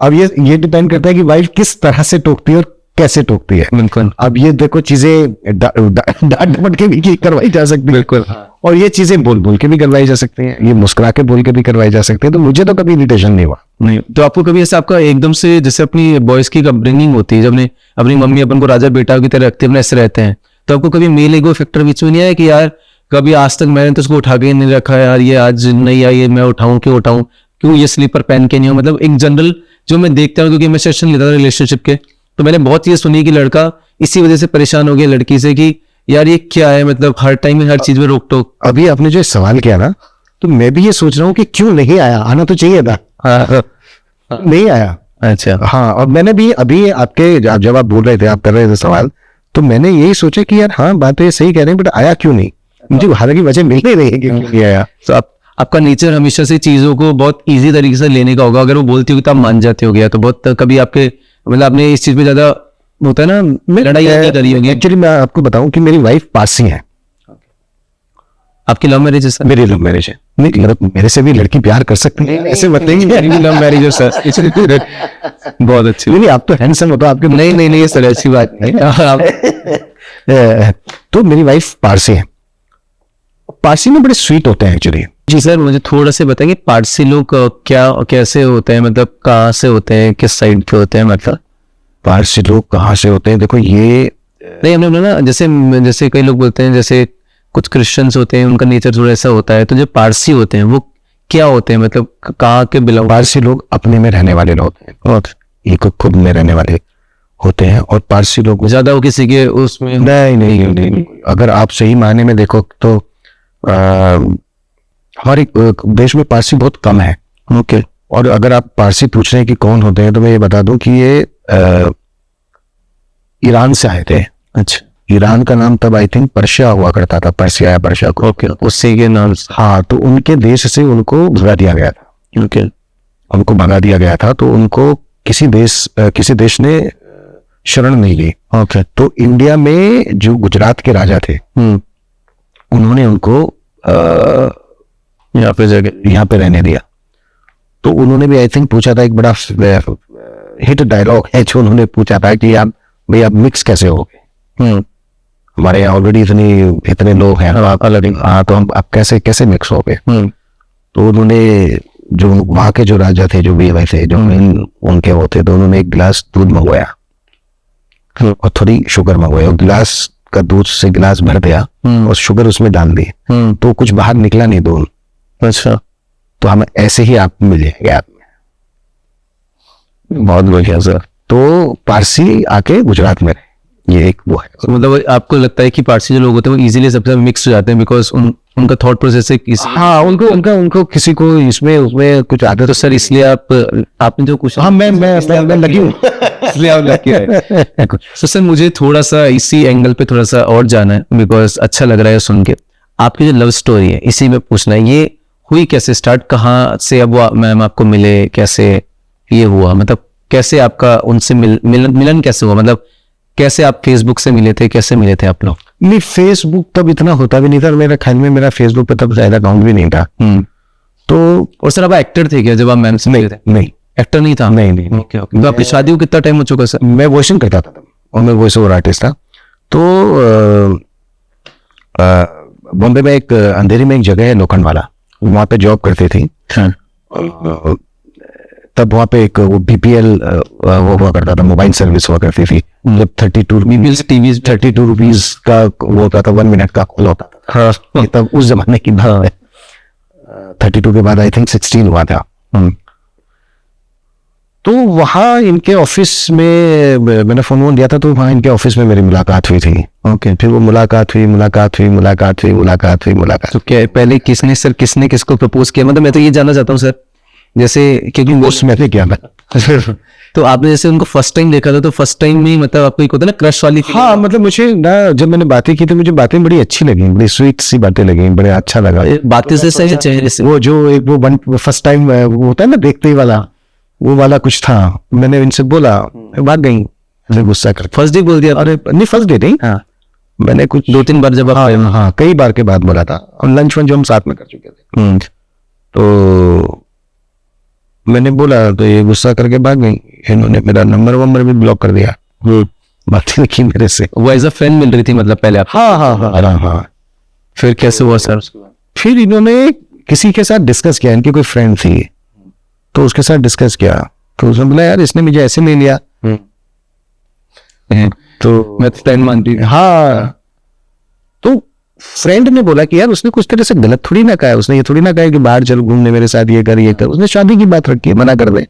अब ये डिपेंड करता है कि वाइफ किस तरह से टोकती है और कैसे टोकती है। बिल्कुल, अब ये देखो, चीजें डांट डपट के भी करवाई जा सकती है, बिल्कुल, और ये चीजें बोल बोल के भी करवाई जा सकती हैं, ये मुस्कुरा के बोल के भी करवाई जा सकती है। तो मुझे तो कभी इरिटेशन नहीं हुआ। नहीं तो आपको कभी ऐसा आपका एकदम से जैसे अपनी बॉयज की अपब्रिंगिंग होती है, जब अपनी मम्मी अपन को राजा बेटा की तरह रखते हैं, अपने ऐसे रहते हैं, तो आपको कभी मेल ईगो फैक्टर बीच में नहीं आया कि यार कभी आज तक मैंने तो उसको उठा के नहीं रखा यार, ये आज नहीं आई, ये मैं उठाऊं क्यों उठाऊं? क्यों ये स्लीपर पहन के नहीं हो, मतलब एक जनरल जो मैं देखता हूँ, क्योंकि मैं सेशन लेता था रिलेशनशिप के, तो मैंने बहुत चीजें सुनी कि लड़का इसी वजह से परेशान हो गया लड़की से कि यार ये क्या है, मतलब हर टाइम में हर चीज में रोक टोक। अभी आपने जो सवाल किया ना, तो मैं भी ये सोच रहा हूँ कि क्यों नहीं आया, आना तो चाहिए था, नहीं आया। अच्छा, हाँ, और मैंने भी अभी आपके जब आप बोल रहे थे, आप कर रहे थे सवाल, तो मैंने यही सोचा कि यार हाँ बात तो ये सही कह रहे हैं, बट आया क्यों नहीं, मुझे हालांकि वजह मिल नहीं रही है कि क्यों नहीं आया। तो आपका नेचर हमेशा से चीजों को बहुत इजी तरीके से लेने का होगा, अगर वो बोलती होगी तो आप मान जाते हो गया, तो बहुत कभी आपके मतलब आपने इस चीज पे ज्यादा होता है ना लड़ाई नहीं करी होगी। एक्चुअली मैं आपको बताऊं कि मेरी वाइफ पारसी है। आपकी लव मैरिज है सर? मेरी लव मैरिज है। नहीं, मतलब मेरे से भी लड़की प्यार कर सकती है, ऐसे मत नहीं, मेरी भी लव मैरिज है सर। बहुत अच्छी। नहीं आप तो हैंडसम हो, तो आपके नहीं ये सर अच्छी बात नहीं। तो मेरी वाइफ पारसी है। पारसी में बड़े स्वीट होते हैं एक्चुअली। जी सर, मुझे थोड़ा सा बताएंगे पारसी लोग क्या कैसे होते हैं, मतलब कहाँ से होते हैं, किस साइड के होते हैं, मतलब पारसी लोग कहाँ से होते हैं, देखो ये नहीं हमने बोला ना, जैसे कई लोग बोलते हैं, जैसे कुछ क्रिश्चियंस होते हैं उनका नेचर थोड़ा ऐसा होता है, तो जो पारसी होते हैं वो क्या होते हैं, मतलब कहाँ के बिलोंग? पारसी लोग अपने में रहने वाले लोग हैं, और एक खुद में रहने वाले होते हैं। और पारसी लोग ज्यादा वो किसी के उसमें नहीं, अगर आप सही मायने में देखो तो हमारे देश में पारसी बहुत कम है। ओके। और अगर आप पारसी पूछ रहे हैं कि कौन होते हैं, तो मैं ये बता दूं कि ये ईरान से आए थे। अच्छा, ईरान का नाम तब आई थिंक पर्शिया हुआ करता था, पर्शिया या पर्शिया को। ओके, उसी के नाम से। हाँ, तो उनके देश से उनको भगा दिया गया था। ओके, उनको भगा दिया गया था, तो उनको किसी देश ने शरण नहीं ली। ओके। तो इंडिया में जो गुजरात के राजा थे, उन्होंने उनको यहाँ पे रहने दिया। तो उन्होंने भी आई थिंक पूछा था, एक बड़ा हिट डायलॉग है जो उन्होंने पूछा था कि आप भाई आप मिक्स कैसे होगे, हमारे यहाँ ऑलरेडी इतने लोग हैं, आप अलग, हाँ, तो हम आप कैसे मिक्स हो गए। तो उन्होंने जो वहां के जो राजा थे, जो भी वैसे जो उनके होते, तो उन्होंने एक गिलास दूध मंगवाया और थोड़ी शुगर मंगवाई, और गिलास का दूध से गिलास भर दिया और शुगर उसमें डाल दी, तो कुछ बाहर निकला नहीं दूध। अच्छा, तो हम ऐसे ही आप मिल जाएंगे आप में। बहुत बढ़िया सर। तो पारसी आके गुजरात में रहे, ये एक वो है। तो मतलब आपको लगता है कि पारसी जो लोग होते हैं वो इजीली सबसे मिक्स हो जाते हैं, बिकॉज उनका थॉट प्रोसेस है किसी, हाँ, उनको किसी को इसमें उसमें कुछ आदत। तो सर इसलिए आपने जो कुछ, हाँ, मैं लगी हूँ। इसलिए आप लगे हैं। तो सर मुझे थोड़ा सा इसी एंगल पे थोड़ा सा और जाना है, बिकॉज अच्छा लग रहा है सुन के। आपकी जो लव स्टोरी है इसी में पूछना है, ये हुई कैसे स्टार्ट, कहाँ से अब वो मैम आपको मिले, कैसे ये हुआ, मतलब कैसे आपका उनसे मिलन कैसे हुआ, मतलब कैसे आप फेसबुक से मिले थे, कैसे मिले थे आप लोग? नहीं, फेसबुक तब इतना होता भी नहीं था, मेरा ख्याल में मेरा फेसबुक पे तब ज्यादा अकाउंट भी नहीं था। तो और सर आप एक्टर थे क्या जब आप मैम से मिले थे? नहीं, एक्टर नहीं था? नहीं। Okay okay. तो आपकी शादी को कितना टाइम हो चुका सर? मैं वॉइसिंग करता था तब, और मैं वॉइस ओवर आर्टिस्ट था। तो बॉम्बे में एक अंधेरी में एक जगह है लोखंडवाला, वहां पे जॉब करती थी। तब वहां पे एक बीपीएल वो हुआ करता था, मोबाइल सर्विस हुआ करती थी। जब 32 रुपीज का वो होता था, 1 मिनट का कॉल होता था। हाँ, तब उस जमाने की बात है। 32 के बाद आई थिंक 16 हुआ था। तो वहां इनके ऑफिस में मैंने फोन दिया था, तो वहां इनके ऑफिस में मेरी मुलाकात हुई थी। ओके, फिर वो मुलाकात हुई। तो क्या पहले किसने किसको प्रपोज किया, मतलब मैं तो ये जानना चाहता हूँ सर, जैसे क्योंकि उसमें से क्या था। तो आपने जैसे उनको फर्स्ट टाइम देखा था, तो फर्स्ट टाइम में मतलब आपको एक होता है ना क्रश वाली feeling? हाँ, मतलब मुझे ना जब मैंने बातें की तो मुझे बातें बड़ी अच्छी लगी, बड़ी स्वीट सी बातें लगी, बड़े अच्छा लगा। बातें से सही चेहरे से? वो जो एक वो फर्स्ट टाइम वो होता है ना देखते ही वाला, वो वाला कुछ था। मैंने इनसे बोला, भाग गई मुझे गुस्सा कर। फर्स्ट डे बोल दिया? अरे नहीं, फर्स्ट डे नहीं। हाँ, मैंने कुछ 2-3 बार जब आप हाँ कई बार के बाद बोला था, और लंच जो हम साथ में कर चुके थे। तो मैंने बोला, तो ये गुस्सा करके भाग गई। इन्होंने मेरा नंबर भी ब्लॉक कर दिया, बात ही नहीं की मेरे से। वो एज अ फ्रेंड मिल रही थी मतलब पहले आप? हाँ। फिर कैसे हुआ सर? फिर इन्होंने किसी के साथ डिस्कस किया, इनकी कोई फ्रेंड थी, तो उसके साथ डिस्कस किया, तो उसने बोला यार इसने मुझे ऐसे ले लिया, तो मैं तो फ्रेंड मानती हूँ। हाँ। तो फ्रेंड ने बोला कि यार उसने कुछ तरह से गलत थोड़ी ना कहा है, उसने ये थोड़ी ना कहा है कि बाहर चल घूमने मेरे साथ, ये कर, उसने शादी की बात रखी है, मना कर दे।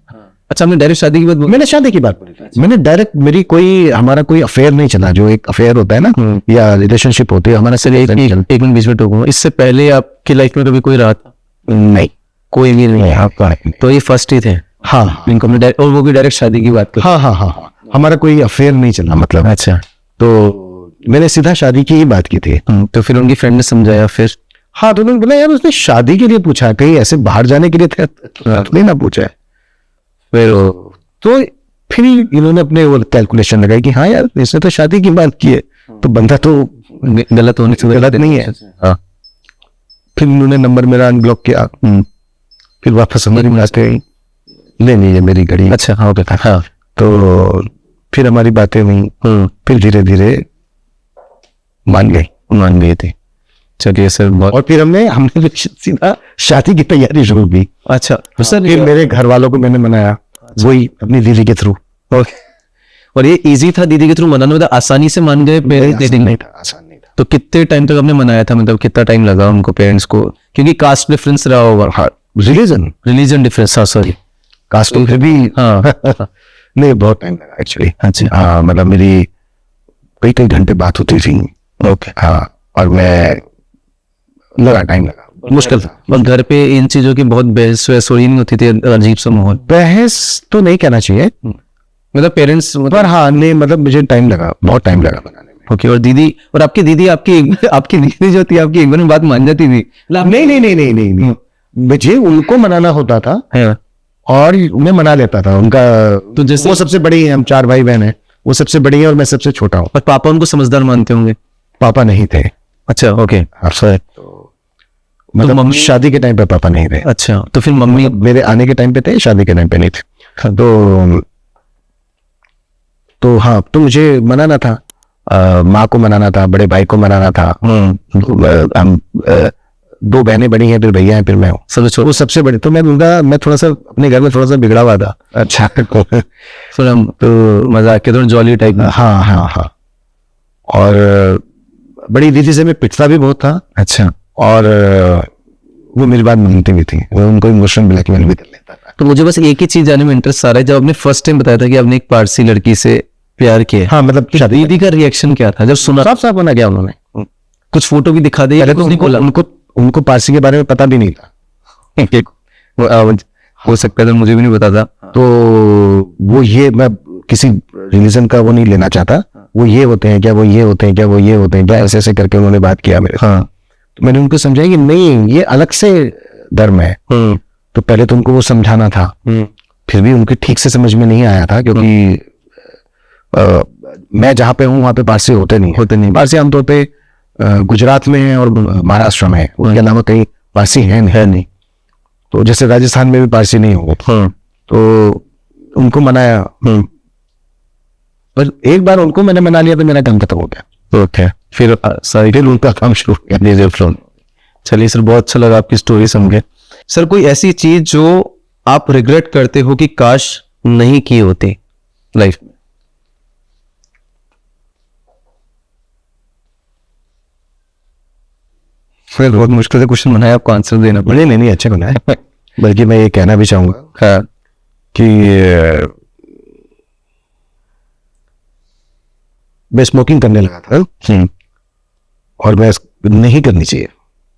अच्छा, आपने डायरेक्ट शादी की बात बोली? मैंने शादी की बात बोली, मैंने डायरेक्ट, हमारा कोई अफेयर नहीं चला, जो एक अफेयर होता है ना या रिलेशनशिप होती है, हमारा सिर्फ एक मिनट बीच में टोकूंगा, इससे पहले आपकी लाइफ में कभी कोई रहा था? नहीं, कोई भी नहीं? आपका नहीं। तो ये फर्स्ट ही थे? हाँ, इनको हमने और वो भी डायरेक्ट शादी की बात कर। हाँ, हमारा कोई अफेयर नहीं चला, मतलब। अच्छा, तो मैंने सीधा शादी की ही बात की थी। तो फिर उनकी फ्रेंड ने समझाया फिर? हाँ, तो उन्होंने बोला यार उसने शादी के लिए पूछा, कहीं ऐसे बाहर जाने के लिए था नहीं ना पूछा है। फिर तो फिर इन्होंने अपने वो कैलकुलेशन लगाई कि हाँ यार इसने तो शादी की बात की है, तो बंदा तो गलत होने से गलत नहीं है। हाँ, फिर उन्होंने नंबर मेरा अनब्लॉक किया, फिर वापस हमारी रास्ते ले लीजिए मेरी घड़ी। अच्छा, हाँ ओके, हाँ। तो फिर हमारी बातें हुई, फिर धीरे धीरे मान गए थे। चलिए सर, बहुत। और फिर हमने सीधा शादी की तैयारी शुरू की। अच्छा, तो सर फिर मेरे घर वालों को मैंने मनाया, वही अपनी दीदी के थ्रू। और ये इजी था दीदी के थ्रू मनाना, मतलब आसानी से मान गए पेरेंट्स? नहीं था, आसान नहीं था। तो कितने टाइम तक आपने मनाया था, मतलब कितना टाइम लगा उनको, पेरेंट्स को? क्योंकि कास्ट डिफरेंस रहा होगा। हाँ, रिलीजन डिफरेंस, हाँ सॉरी, कास्ट तो फिर भी हाँ। नहीं, बहुत टाइम लगा एक्चुअली। अच्छा, हाँ, मतलब मेरी कई घंटे बात होती थी। ओके, हाँ, और मैं टाइम लगा, मुश्किल था। और घर पे इन चीजों की बहुत बहस वहस नहीं होती थी? अजीब सा माहौल? बहस तो नहीं कहना चाहिए, मतलब पेरेंट्स, पर हाँ नहीं, मतलब मुझे टाइम लगा, बहुत टाइम लगा बनाने में। ओके। और दीदी, और आपकी दीदी, आपकी दीदी जो थी आपकी, एक बार में बात मान जाती थी? नहीं, मुझे उनको मनाना होता था है। और मैं मना लेता था उनका। तो जैसे वो सबसे बड़ी है, हम 4 भाई बहन हैं, वो सबसे बड़ी है और मैं सबसे छोटा हूँ। पर पापा उनको समझदार मानते होंगे? पापा नहीं थे। अच्छा, ओके। मतलब मम्मी? शादी के टाइम पे पापा नहीं थे। अच्छा, तो फिर मम्मी? मेरे आने के टाइम पे थे, शादी के टाइम पे नहीं थे। तो हाँ, तो मुझे मनाना था, माँ को मनाना था, बड़े भाई को मनाना था। हम 2 बहनें बड़ी हैं, फिर भैया हैं, फिर मैं हूँ सबसे छोटा, वो सबसे बड़े। तो मैं थोड़ा सा अपने घर में थोड़ा सा बिगड़ा हुआ था। अच्छा। थोड़ा तो मजाक के, थोड़ा जॉली टाइप? हाँ। और बड़ी दीदी से मैं पिटता भी बहुत था। अच्छा। और वो मेरी बात मानती भी थी, वो उनको इमोशनल ब्लैकमेल भी कर लेता था। तो मुझे बस एक ही चीज जानने में इंटरेस्ट आ रहा है, जब आपने फर्स्ट टाइम बताया था कि आपने एक पारसी लड़की से प्यार किया, हाँ, मतलब तो दीदी का रिएक्शन क्या था जब सुना? साफ मना गया उन्होंने। कुछ फोटो भी दिखा दी? उनको पारसी के बारे में पता भी नहीं था। हो सकता है, तो मुझे भी नहीं पता था। तो वो ये, मैं किसी रिलीजन का वो नहीं लेना चाहता, वो ये होते हैं क्या, वो ये होते हैं क्या, वो ये होते हैं क्या, ऐसे करके उन्होंने बात किया मेरे। हाँ। तो मैंने उनको समझाया कि नहीं, ये अलग से धर्म है। तो पहले तो उनको वो समझाना था, फिर भी उनके ठीक से समझ में नहीं आया था, क्योंकि मैं जहाँ पे हूँ वहाँ पे पारसी होते नहीं। पारसी आमतौर पे गुजरात में है और महाराष्ट्र में है, उसके अलावा कहीं पारसी है नहीं। तो जैसे राजस्थान में भी पारसी नहीं होंगे। तो उनको मनाया, पर एक बार उनको मैंने मना लिया तो मेरा काम खत्म हो गया। ओके, फिर उनका काम शुरू हो गया। चलिए सर, बहुत अच्छा लगा आपकी स्टोरी सुन के। सर, कोई ऐसी चीज जो आप रिग्रेट करते हो कि काश नहीं की होती लाइफ में? फिर बहुत मुश्किल से क्वेश्चन बनाया, आपको आंसर देना पड़े। नहीं, अच्छा बनाया। बल्कि मैं ये कहना भी चाहूंगा हाँ, कि मैं स्मोकिंग करने लगा था और मैं नहीं करनी चाहिए।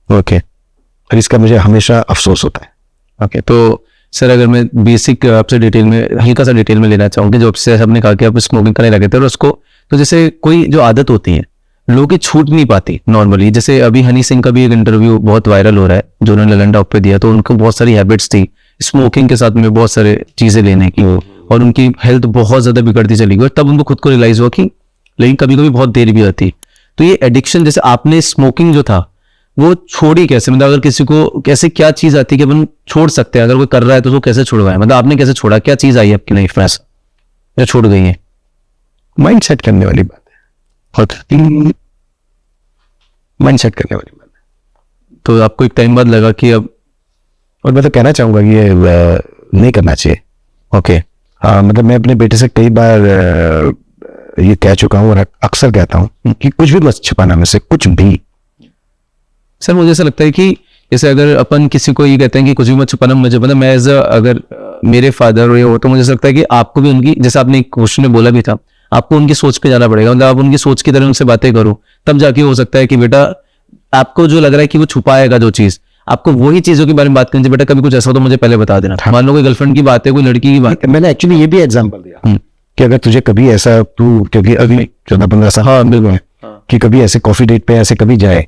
ओके। और इसका मुझे हमेशा अफसोस होता है। ओके, तो सर अगर मैं बेसिक आपसे डिटेल में, हल्का सा डिटेल में लेना चाहूँगी, जो आपसे हमने कहा कि आप स्मोकिंग करने लगे थे और उसको, तो जैसे कोई जो आदत होती है लोगों की छूट नहीं पाती नॉर्मली, जैसे अभी हनी सिंह का भी एक इंटरव्यू बहुत वायरल हो रहा है जो उन्होंने ललन टॉप पे दिया, तो उनको बहुत सारी हैबिट्स थी स्मोकिंग के साथ में, बहुत सारे चीजें लेने की, और उनकी हेल्थ बहुत ज्यादा बिगड़ती चली गई, और तब उनको खुद को रियलाइज हुआ कि लेकिन कभी कभी बहुत देर भी आती। तो ये एडिक्शन, जैसे आपने स्मोकिंग जो था वो छोड़ी कैसे, मतलब अगर किसी को कैसे, क्या चीज आती है कि अपन छोड़ सकते हैं, अगर कोई कर रहा है तो उसको कैसे छुड़वाएं, मतलब आपने कैसे छोड़ा, क्या चीज आई आपकी लाइफ में ऐसा या छूट गई है? माइंड सेट करने वाली बात है, माइंड सेट करने वाली बात है। तो आपको एक टाइम बाद लगा कि अब, और मैं तो कहना चाहूंगा कि ये नहीं करना चाहिए। ओके। हाँ, मतलब मैं अपने बेटे से कई बार ये कह चुका हूँ और अक्सर कहता हूँ कि कुछ भी मत छिपाना मुझसे, कुछ भी। सर मुझे ऐसा लगता है कि जैसे अगर अपन किसी को ये कहते हैं कि कुछ भी मत छुपाना मुझे पता, मैं एज अगर मेरे फादर हो तो मुझे ऐसा लगता है कि आपको भी उनकी, जैसे आपने एक क्वेश्चन में बोला भी था, आपको उनकी सोच पे जाना पड़ेगा, मतलब आप उनकी सोच की तरह उनसे बातें करो, तब जाके हो सकता है कि बेटा आपको जो लग रहा है कि वो छुपाएगा जो चीज, आपको वही चीजों के बारे में बात करनी चाहिए, बेटा कभी कुछ ऐसा हो तो मुझे पहले बता देना। मान लो कोई गर्लफ्रेंड की बात है, कोई लड़की की बात है, मैंने एक्चुअली ये भी एग्जांपल दिया कि अगर तुझे कभी ऐसा, तू क्योंकि अभी 14-15 साल, हाँ बिल्कुल, कि कभी ऐसे कॉफी डेट पे ऐसे कभी जाए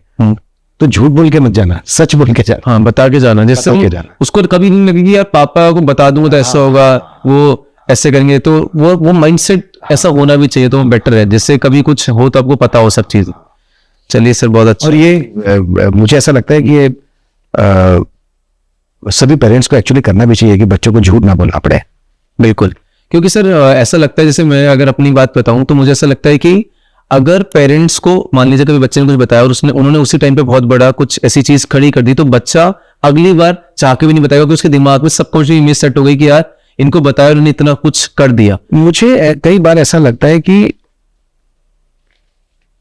तो झूठ बोल के मत जाना, सच बोल के जाना। हाँ बता के जाना, जिससे बता के जाना। उसको कभी नहीं लगेगी यार पापा को बता दूंगा तो ऐसा होगा, वो ऐसे करेंगे, तो वो माइंडसेट ऐसा होना भी चाहिए, तो वो बेटर है, जिससे कभी कुछ हो तो आपको पता हो सब चीज। चलिए सर बहुत अच्छा। और ये मुझे ऐसा लगता है कि ये सभी पेरेंट्स को एक्चुअली करना भी चाहिए कि बच्चों को झूठ ना बोलना पड़े। बिल्कुल, क्योंकि सर ऐसा लगता है, जैसे मैं अगर अपनी बात बताऊं तो मुझे ऐसा लगता है कि अगर पेरेंट्स को मान लीजिए कभी बच्चे ने कुछ बताया और उन्होंने उसी टाइम पे बहुत बड़ा कुछ ऐसी चीज खड़ी कर दी, तो बच्चा अगली बार चाह के भी नहीं बताएगा, कि उसके दिमाग में सबकॉन्शियस इमेज सेट हो गई कि यार इनको बताया उन्होंने इतना कुछ कर दिया। मुझे कई बार ऐसा लगता है कि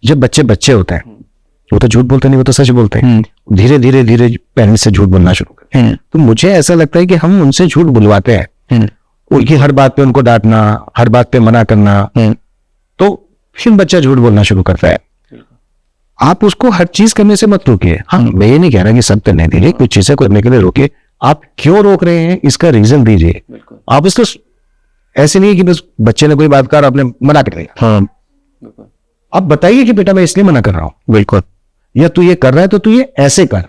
जब बच्चे होते हैं वो तो झूठ बोलते नहीं, वो तो सच बोलते हैं, धीरे धीरे धीरे पेरेंट्स से झूठ बोलना शुरू करते हैं। तो मुझे ऐसा लगता है कि हम उनसे झूठ बुलवाते हैं, उनकी हर बात पे उनको डांटना, हर बात पे मना करना, तो फिर बच्चा झूठ बोलना शुरू करता है। आप उसको हर चीज करने से मत रोकिए। हाँ, मैं ये नहीं कह रहा कि सब करने दीजिए, कुछ चीजें करने के लिए रोकिए, आप क्यों रोक रहे हैं इसका रीजन दीजिए। आप इसको ऐसे नहीं कि बस बच्चे ने कोई बात कर आपने मना कर दिया, हाँ आप बताइए कि बेटा मैं इसलिए मना कर रहा हूं, बिल्कुल, या तू ये कर रहा है तो तू ये ऐसे कर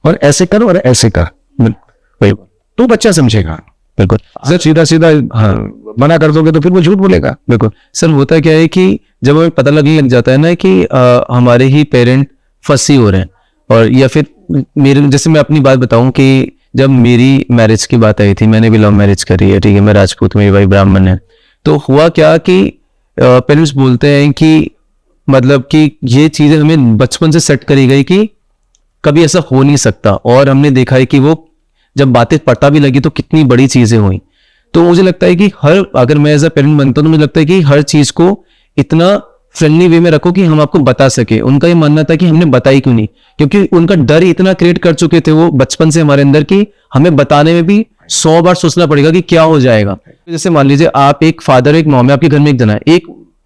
और ऐसे कर और ऐसे कर, तो बच्चा समझेगा। बिल्कुल, सीधा सीधा हाँ मना कर दोगे तो फिर वो झूठ बोलेगा। बिल्कुल सर, होता क्या है कि जब हमें पता लगने लग जाता है ना कि हमारे ही पेरेंट फंसी हो रहे हैं, और या फिर मेरे, जैसे मैं अपनी बात बताऊं कि जब मेरी मैरिज की बात आई थी, मैंने भी लव मैरिज करी है, ठीक है, मैं राजपूत, मेरी भाई ब्राह्मण है, तो हुआ क्या कि पेरेंट्स बोलते हैं कि मतलब कि ये चीजें हमें बचपन से सेट करी गई कि कभी ऐसा हो नहीं सकता, और हमने देखा है कि वो जब बातें पता भी लगी तो कितनी बड़ी चीजें हुई। तो मुझे लगता है कि अगर मैं एज अ पेरेंट बनता हूं तो मुझे लगता है कि हर चीज को इतना फ्रेंडली वे में रखो कि हम आपको बता सके। उनका ये मानना था कि हमने बताई क्यों नहीं, क्योंकि उनका डर इतना क्रिएट कर चुके थे वो बचपन से हमारे अंदर कि हमें बताने में भी 100 बार सोचना पड़ेगा कि क्या हो जाएगा। जैसे मान लीजिए आप एक फादर एक मॉम है, आपके घर में एक जना है,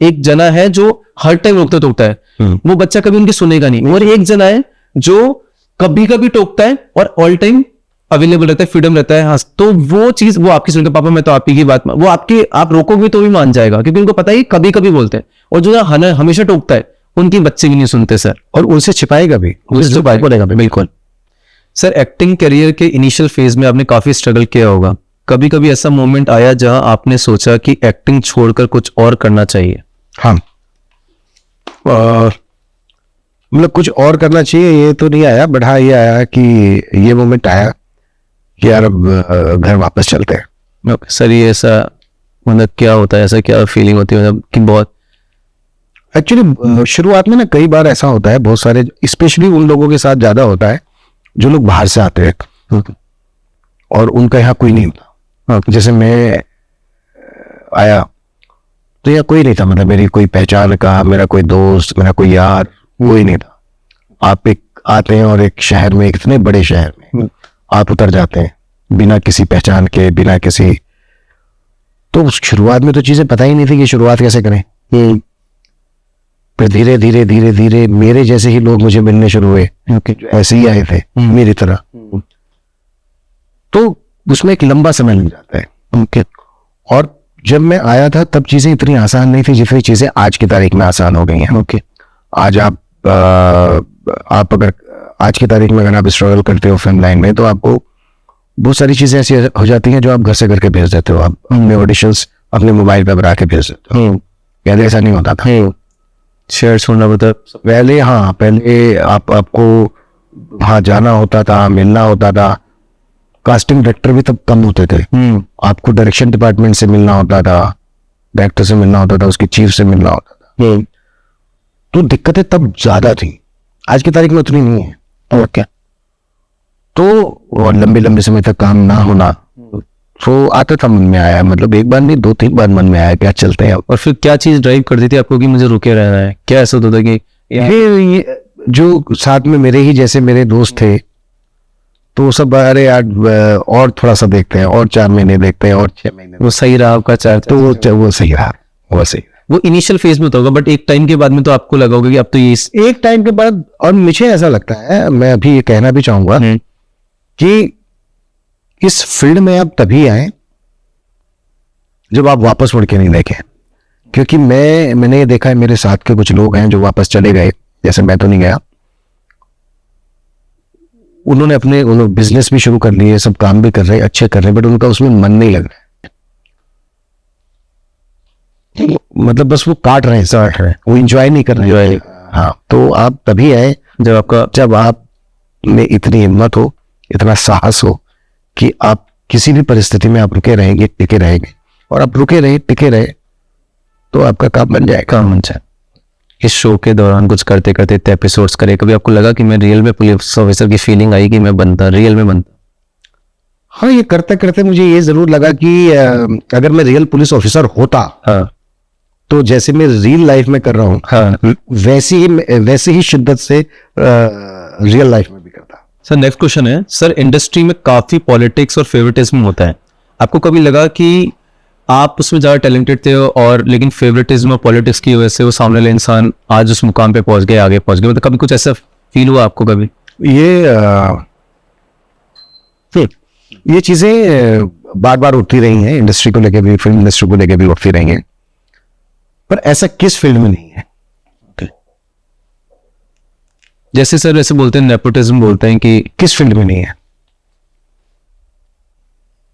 एक जना है जो हर टाइम रोकता टोकता है, वो बच्चा कभी उनकी सुनेगा नहीं, और एक जना है जो कभी कभी टोकता है और ऑल टाइम अवेलेबल रहता है, फ्रीडम रहता है। हाँ, तो वो चीज वो आपकी सुनेगा, पापा मैं तो आप ही की बात, वो आपकी आप रोकोगे तो भी मान जाएगा, क्योंकि उनको पता है कभी कभी बोलते हैं। और जो हमेशा टोकता है उनकी बच्चे भी नहीं सुनते सर, और उनसे छिपाएगा भी, बोलेगा भी। बिल्कुल सर, एक्टिंग करियर के इनिशियल फेज में आपने काफी स्ट्रगल किया होगा, कभी कभी ऐसा मोमेंट आया जहां आपने सोचा कि एक्टिंग छोड़कर कुछ और करना चाहिए? हाँ, मतलब कुछ और करना चाहिए ये तो नहीं आया, बट हाँ ये आया कि ये मोमेंट आया कि यार अब घर वापस चलते हैं। सर ये ऐसा मतलब क्या होता है, ऐसा क्या फीलिंग होती है मतलब कि बहुत एक्चुअली शुरुआत में ना कई बार ऐसा होता है, बहुत सारे स्पेशली उन लोगों के साथ ज्यादा होता है जो लोग बाहर से आते हैं और उनका यहाँ कोई नहीं होता। जैसे मैं आया तो यहाँ कोई नहीं था, मतलब मेरी कोई पहचान का, मेरा कोई दोस्त, मेरा कोई यार, कोई नहीं था। आप एक आते हैं और एक शहर में, इतने बड़े शहर में आप उतर जाते हैं बिना किसी पहचान के, बिना किसी, तो शुरुआत में तो चीजें पता ही नहीं थी कि शुरुआत कैसे करें। फिर धीरे धीरे धीरे धीरे मेरे जैसे ही लोग मुझे मिलने शुरू हुए, जो ऐसे ही आए थे मेरी तरह, तो उसमें एक लंबा समय लग जाता है। और जब मैं आया था तब चीजें इतनी आसान नहीं थी जितनी चीजें आज की तारीख में आसान हो गई हैं। आज आप अगर आज की तारीख में अगर आप स्ट्रगल करते हो फिल्म लाइन में, तो आपको बहुत सारी चीजें ऐसी हो जाती हैं जो आप घर से करके भेज देते हो। आप अपने ऑडिशंस अपने मोबाइल पे बना के भेज देते हो। पहले ऐसा नहीं होता था, शेयर छोड़ना पड़ता पहले। हाँ, पहले आपको वहां जाना होता था, मिलना होता था। कास्टिंग डायरेक्टर भी तब कम होते थे। आपको डायरेक्शन डिपार्टमेंट से मिलना होता था, डायरेक्टर से मिलना होता था, उसकी चीफ से मिलना होता था। तो दिक्कतें तब ज्यादा थी, आज की तारीख में उतनी नहीं है। और क्या, तो लंबे लंबे समय तक काम ना होना, तो आता था मन में आया, मतलब एक बार नहीं 2-3 बार मन में आया क्या चलते हैं। और फिर क्या चीज ड्राइव कर दी थी आपको कि मुझे रुके रहना है? क्या ऐसा होता था कि फिर जो साथ में मेरे ही जैसे मेरे दोस्त थे तो वो सब अरे यार और थोड़ा सा देखते हैं, और 4 महीने देखते हैं, और 6 महीने, वो सही रहा आपका चार तो वो सही रहा, वो सही रहा। वो इनिशियल फेज में तो होगा, बट एक टाइम के बाद में तो आपको लगा होगा कि अब तो ये एक टाइम के बाद, और मुझे ऐसा लगता है, मैं अभी ये कहना भी चाहूंगा कि इस फील्ड में आप तभी आए जब आप वापस मुड़ के नहीं देखें। क्योंकि मैंने ये देखा है, मेरे साथ के कुछ लोग हैं जो वापस चले गए, जैसे मैं तो नहीं गया, उन्होंने बिजनेस भी शुरू कर लिए, सब काम भी कर रहे हैं, अच्छे कर रहे हैं, बट उनका उसमें मन नहीं लग रहा है। मतलब बस वो काट रहे हैं, वो एंजॉय नहीं कर रहे हैं। हाँ, तो आप तभी आए जब आप में इतनी हिम्मत हो, इतना साहस हो कि आप किसी भी परिस्थिति में आप रुके रहेंगे, टिके रहेंगे, और आप रुके रहे, टिके रहे, तो आपका काम बन जाएगा। काम बन जाए। इस शो के दौरान कुछ करते करते इतने एपिसोड्स करे, कभी आपको लगा कि मैं रियल में पुलिस ऑफिसर की फीलिंग आई कि मैं बनता, रियल में बनता? हाँ, ये करते करते मुझे ये जरूर लगा कि अगर मैं रियल पुलिस ऑफिसर होता, हाँ, तो जैसे मैं रियल लाइफ में कर रहा हूँ, हाँ, वैसे ही शिद्दत से रियल लाइफ में भी करता। सर नेक्स्ट क्वेश्चन है, सर इंडस्ट्री में काफी पॉलिटिक्स और फेवरेटिज्म होता है, आपको कभी लगा कि आप उसमें ज्यादा टैलेंटेड थे और लेकिन फेवरेटिज्म और पॉलिटिक्स की वजह से वो सामने वाले इंसान आज उस मुकाम पे पहुंच गए, आगे पहुंच गए, मतलब कभी कुछ ऐसा फील हुआ आपको कभी? ये चीजें बार बार उठती रही हैं, इंडस्ट्री को लेके भी, फिल्म इंडस्ट्री को लेके भी उठती रही हैं, पर ऐसा किस फील्ड में नहीं है। जैसे सर ऐसे बोलते हैं, नेपोटिज्म बोलते हैं कि किस फील्ड में नहीं है?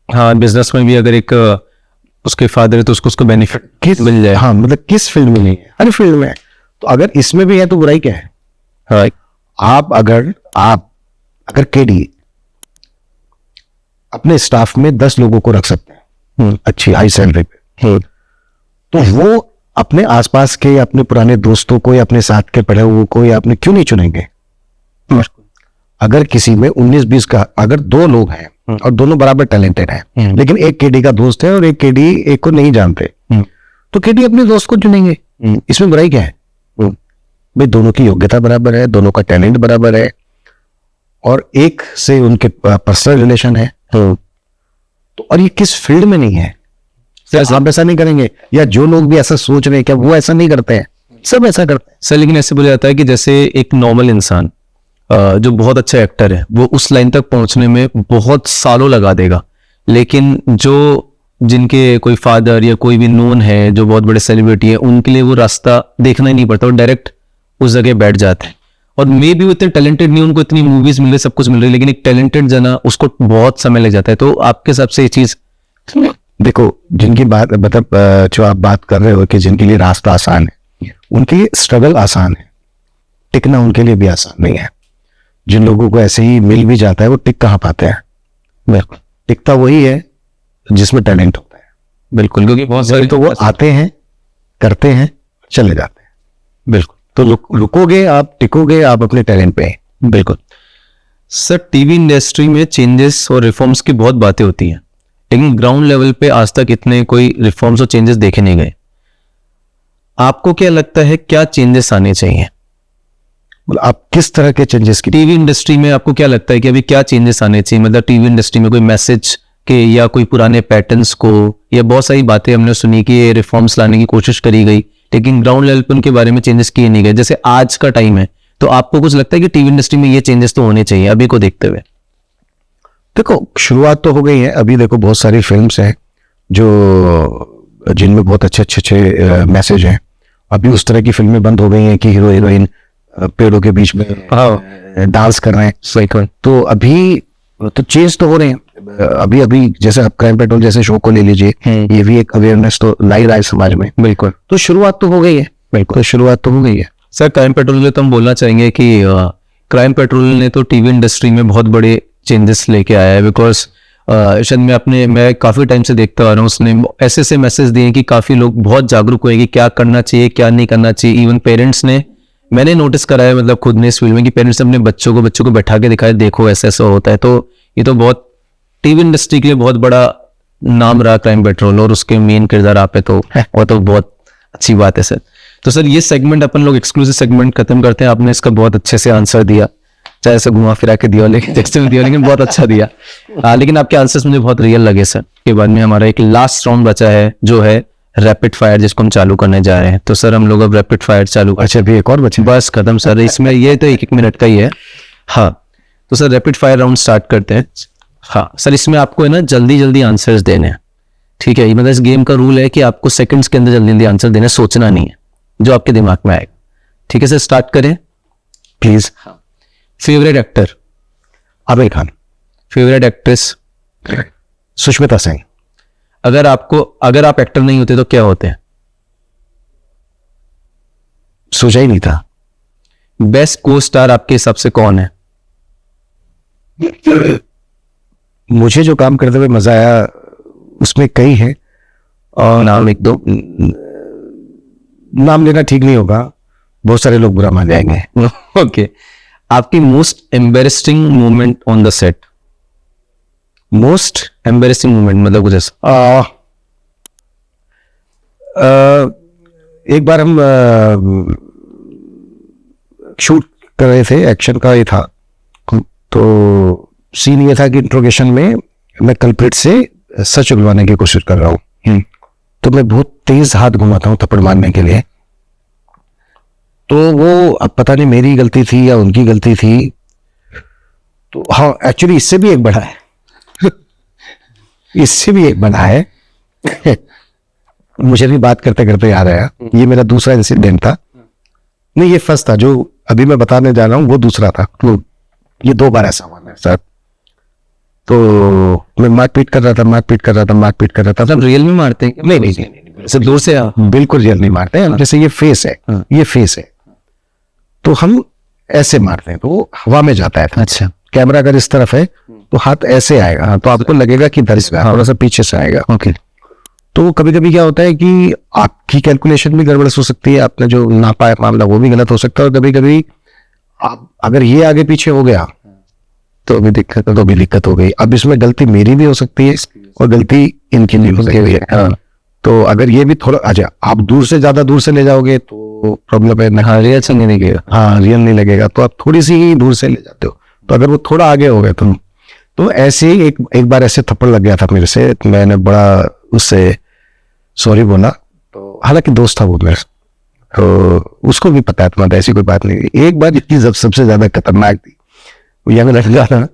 हाँ, बिजनेस में भी अगर एक उसके फादर है तो उसको बेनिफिट मिल जाए। हाँ, मतलब किस फील्ड में नहीं है? हर फील्ड में है। तो अगर इसमें भी है तो बुराई क्या है? हाँ, आप अगर केडी अपने स्टाफ में 10 लोगों को रख सकते हैं अच्छी हाई सैलरी पे, तो वो अपने आसपास के, अपने पुराने दोस्तों को या अपने साथ के पढ़े हुए को या अपने क्यों नहीं चुनेंगे? अगर किसी में 19-20 का, अगर 2 लोग हैं और दोनों बराबर टैलेंटेड हैं, लेकिन एक केडी का दोस्त है और एक केडी एक को नहीं जानते, तो केडी अपने दोस्त को चुनेंगे। इसमें बुराई क्या है? भाई दोनों की योग्यता बराबर है, दोनों का टैलेंट बराबर है, और एक से उनके पर्सनल रिलेशन है, तो और ये किस फील्ड में नहीं है? आप ऐसा नहीं करेंगे, या जो लोग भी ऐसा सोच रहे हैं क्या वो ऐसा नहीं करते हैं? सब ऐसा करते हैं सर। लेकिन ऐसे बोला जाता है कि जैसे एक नॉर्मल इंसान जो बहुत अच्छा एक्टर है वो उस लाइन तक पहुंचने में बहुत सालों लगा देगा, लेकिन जिनके कोई फादर या कोई भी नोन है जो बहुत बड़े सेलिब्रिटी है, उनके लिए वो रास्ता देखना ही नहीं पड़ता, और डायरेक्ट उस जगह बैठ जाते हैं। और मे भी वो इतने टैलेंटेड नहीं, उनको इतनी मूवीज मिल रही, सब कुछ मिल रही, लेकिन एक टैलेंटेड जना उसको बहुत समय लग जाता है। तो आपके हिसाब से ये चीज देखो, जिनकी बात, मतलब जो आप बात कर रहे हो कि जिनके लिए रास्ता आसान है, उनके लिए स्ट्रगल आसान है, टिकना उनके लिए भी आसान नहीं है। जिन लोगों को ऐसे ही मिल भी जाता है वो टिक कहाँ पाते हैं? बिल्कुल, टिकता वही है जिसमें टैलेंट होता है। बिल्कुल, क्योंकि बहुत सारे तो वो आते हैं, करते हैं, चले जाते हैं। बिल्कुल, तो रुकोगे आप, टिकोगे आप अपने टैलेंट पे। बिल्कुल। सर टीवी इंडस्ट्री में चेंजेस और रिफॉर्म्स की बहुत बातें होती हैं, लेकिन ग्राउंड लेवल पे आज तक इतने कोई रिफॉर्म्स और चेंजेस देखे नहीं गए। आपको क्या लगता है क्या चेंजेस आने चाहिए? आप किस तरह के चेंजेस की? टीवी इंडस्ट्री में आपको क्या लगता है कि अभी क्या चेंजेस आने चाहिए? मतलब टीवी इंडस्ट्री में कोई मैसेज के, या कोई पुराने पैटर्न्स को, या बहुत सारी बातें हमने सुनी कि ये रिफॉर्म्स लाने की कोशिश करी गई, लेकिन ग्राउंड लेवल पर उनके बारे में चेंजेस किए नहीं गए। जैसे आज का टाइम है, तो आपको कुछ लगता है कि टीवी इंडस्ट्री में ये चेंजेस तो होने चाहिए अभी को देखते हुए? देखो, शुरुआत तो हो गई है। अभी देखो बहुत सारी फिल्म्स हैं जिनमें बहुत अच्छे मैसेज हैं। अभी उस तरह की फिल्में बंद हो गई हैं कि हीरो हीरोइन पेड़ों के बीच में डांस कर रहे हैं। तो अभी तो चेंज तो हो रहे हैं। अभी जैसे आप क्राइम पेट्रोल जैसे शो को ले लीजिए, ये भी एक अवेयरनेस तो लाई रहा है समाज में। बिल्कुल, तो शुरुआत तो हो गई है। बिल्कुल, तो शुरुआत तो हो गई है। सर क्राइम पेट्रोल में तो हम बोलना चाहेंगे कि क्राइम पेट्रोल ने तो टीवी इंडस्ट्री में बहुत बड़े चेंजेस लेके आया है, बिकॉज शायद मैं काफी टाइम से देखता आ रहा हूँ, उसने ऐसे मैसेज दिए कि काफी लोग बहुत जागरूक हुए कि क्या करना चाहिए, क्या नहीं करना चाहिए। इवन पेरेंट्स ने, मैंने नोटिस करा है, मतलब खुद ने इस फील्ड में, कि पेरेंट्स अपने बच्चों को बैठा के दिखाया, देखो ऐसा ऐसा होता है। तो ये तो बहुत टीवी इंडस्ट्री के लिए बहुत बड़ा नाम रहा क्राइम पेट्रोल, और उसके मेन किरदार आप है, तो वो तो बहुत अच्छी बात है। सर तो सर ये सेगमेंट अपन लोग एक्सक्लूसिव सेगमेंट खत्म करते हैं। आपने इसका बहुत अच्छे से आंसर दिया, चाहे ऐसे घुमा फिरा के दिया, लेकिन जैसे भी दिया, लेकिन बहुत अच्छा दिया। लेकिन आपके आंसर्स मुझे बहुत रियल लगे सर। के बाद में हमारा एक लास्ट राउंड बचा है जो है रैपिड फायर, जिसको हम चालू करने जा रहे हैं। तो सर हम लोग अब रैपिड फायर चालू अच्छा भी एक और बचे? बस खत्म सर, इसमें ये तो 1-1 मिनट का ही है। हाँ तो sir rapid fire round start करते हैं। हाँ सर, इसमें आपको है ना जल्दी जल्दी आंसर्स देने हैं, ठीक है। मतलब इस गेम का रूल है कि आपको सेकंड्स के अंदर जल्दी जल्दी आंसर देने, सोचना नहीं है, जो आपके दिमाग में आएगा, ठीक है सर। स्टार्ट करें please. Favourite actor? Aamir Khan. Favourite actress? Sushmita Sen. अगर आप एक्टर नहीं होते तो क्या होते हैं? सोचा ही नहीं था। बेस्ट को स्टार आपके हिसाब से कौन है? मुझे जो काम करते हुए मजा आया उसमें कई हैं, और नाम एक दो। नाम लेना ठीक नहीं होगा, बहुत सारे लोग बुरा मान जाएंगे। ओके, आपकी most embarrassing moment on the set? Most embarrassing moment मतलब कुछ ऐसा? एक बार हम शूट कर रहे थे, एक्शन का ये था, तो सीन ये था कि इंट्रोगेशन में मैं कल्प्रिट से सच उगलवाने की कोशिश कर रहा हूँ, तो मैं बहुत तेज हाथ घुमाता हूँ थप्पड़ मारने के लिए। तो वो अब पता नहीं मेरी गलती थी या उनकी गलती थी, तो हाँ एक्चुअली इससे भी एक बड़ा है इससे भी एक बड़ा है मुझे भी बात करते करते याद आया, ये मेरा दूसरा इंसिडेंट था। नहीं ये फर्स्ट था, जो अभी मैं बताने जा रहा हूँ वो दूसरा था। तो ये 2 बार ऐसा हुआ है सर। तो मैं मारपीट कर रहा था। मतलब रियल में मारते हैं? नहीं सब दूर से बिल्कुल रियल नहीं मारते हैं। जैसे ये फेस है, ये फेस है, तो हम ऐसे मारते हैं तो वो हवा में जाता है। अच्छा, कैमरा अगर इस तरफ है तो हाथ ऐसे आएगा, तो आपको लगेगा कि इधर से थोड़ा सा पीछे से आएगा। ओके। तो कभी कभी क्या होता है कि आपकी कैलकुलेशन भी गड़बड़ हो सकती है, आपने जो नापा है मामला वो भी गलत हो सकता है, और कभी कभी आप अगर ये आगे पीछे हो गया तो भी दिक्कत हो गई। अब इसमें गलती मेरी भी हो सकती है और गलती इनकी भी हो सकती है। हाँ। तो अगर ये भी थोड़ा अच्छा, आप ज्यादा दूर से ले जाओगे तो प्रॉब्लम है। हाँ, रियल से नहीं लगेगा। हाँ रियल नहीं लगेगा, तो आप थोड़ी सी ही दूर से ले जाते हो। तो अगर वो थोड़ा आगे हो गए तो ऐसे ही एक बार ऐसे थप्पड़ लग गया था मेरे से, तो मैंने बड़ा उससे सॉरी बोला, तो हालांकि दोस्त था वो मेरा, तो उसको भी पता था, ऐसी कोई बात नहीं थी। एक बार इतनी सबसे ज्यादा खतरनाक थी, वो यहाँ लगा था,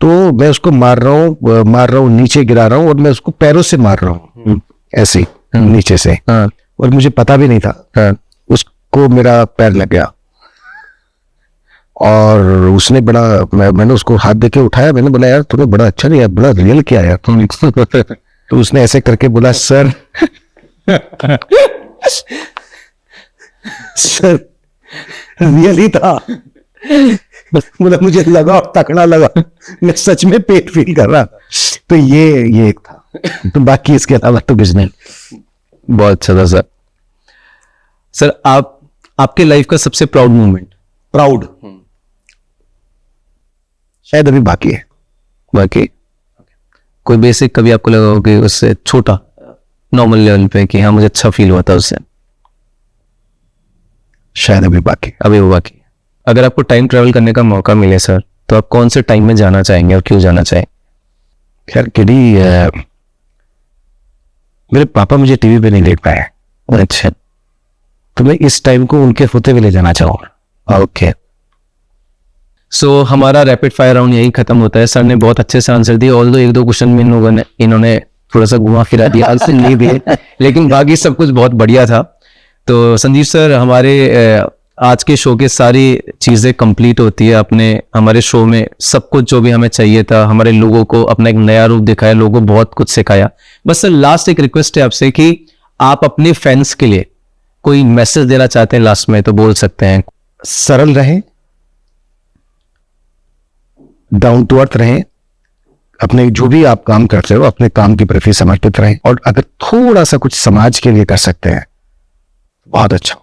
तो मैं उसको मार रहा हूँ, नीचे गिरा रहा हूँ, और मैं उसको पैरों से मार रहा हूँ ऐसे नीचे से, और मुझे पता भी नहीं था, उसको मेरा पैर लग गया, और उसने मैंने उसको हाथ देके उठाया, मैंने बोला यार तूने बड़ा अच्छा नहीं, बड़ा रियल किया यार तुमने तो उसने ऐसे करके बोला सर सर रियल ही था, बोला मुझे लगा, तकड़ा लगा, मैं सच में पेट फील कर रहा था। तो ये एक था, तो बाकी इसके अलावा तो कुछ नहीं। बहुत अच्छा था सर। सर आपके लाइफ का सबसे प्राउड मोमेंट? प्राउड शायद अभी बाकी है। बाकी कोई बेसिक कभी आपको लगा हो कि उससे छोटा नॉर्मल लेवल पे कि हाँ मुझे अच्छा फील हुआ था उससे? शायद अभी बाकी। अभी वो बाकी। अगर आपको टाइम ट्रेवल करने का मौका मिले सर, तो आप कौन से टाइम में जाना चाहेंगे और क्यों जाना चाहेंगे? खैर किडी मेरे पापा मुझे टीवी पे नहीं देख पाए। अच्छा, तो मैं इस टाइम को उनके होते हुए ले जाना चाहूंगा। ओके। सो हमारा रैपिड फायर राउंड यही खत्म होता है। सर ने बहुत अच्छे से आंसर दिए, ऑल्दो 1-2 क्वेश्चन में इन्होंने थोड़ा सा घुमा फिरा दिया, आंसर नहीं दिए, लेकिन बाकी सब कुछ बहुत बढ़िया था। तो संजीव सर, हमारे आज के शो के सारी चीज़ें कंप्लीट होती है। हमारे शो में सब कुछ जो भी हमें चाहिए था, हमारे लोगों को अपना एक नया रूप दिखाया, लोगों को बहुत कुछ सिखाया। बस सर लास्ट एक रिक्वेस्ट है आपसे कि आप अपने फैंस के लिए कोई मैसेज देना चाहते हैं लास्ट में, तो बोल सकते हैं। सरल रहें, डाउन टू अर्थ रहें, अपने जो भी आप काम करते हो अपने काम के प्रति समर्पित रहें, और अगर थोड़ा सा कुछ समाज के लिए कर सकते हैं बहुत अच्छा।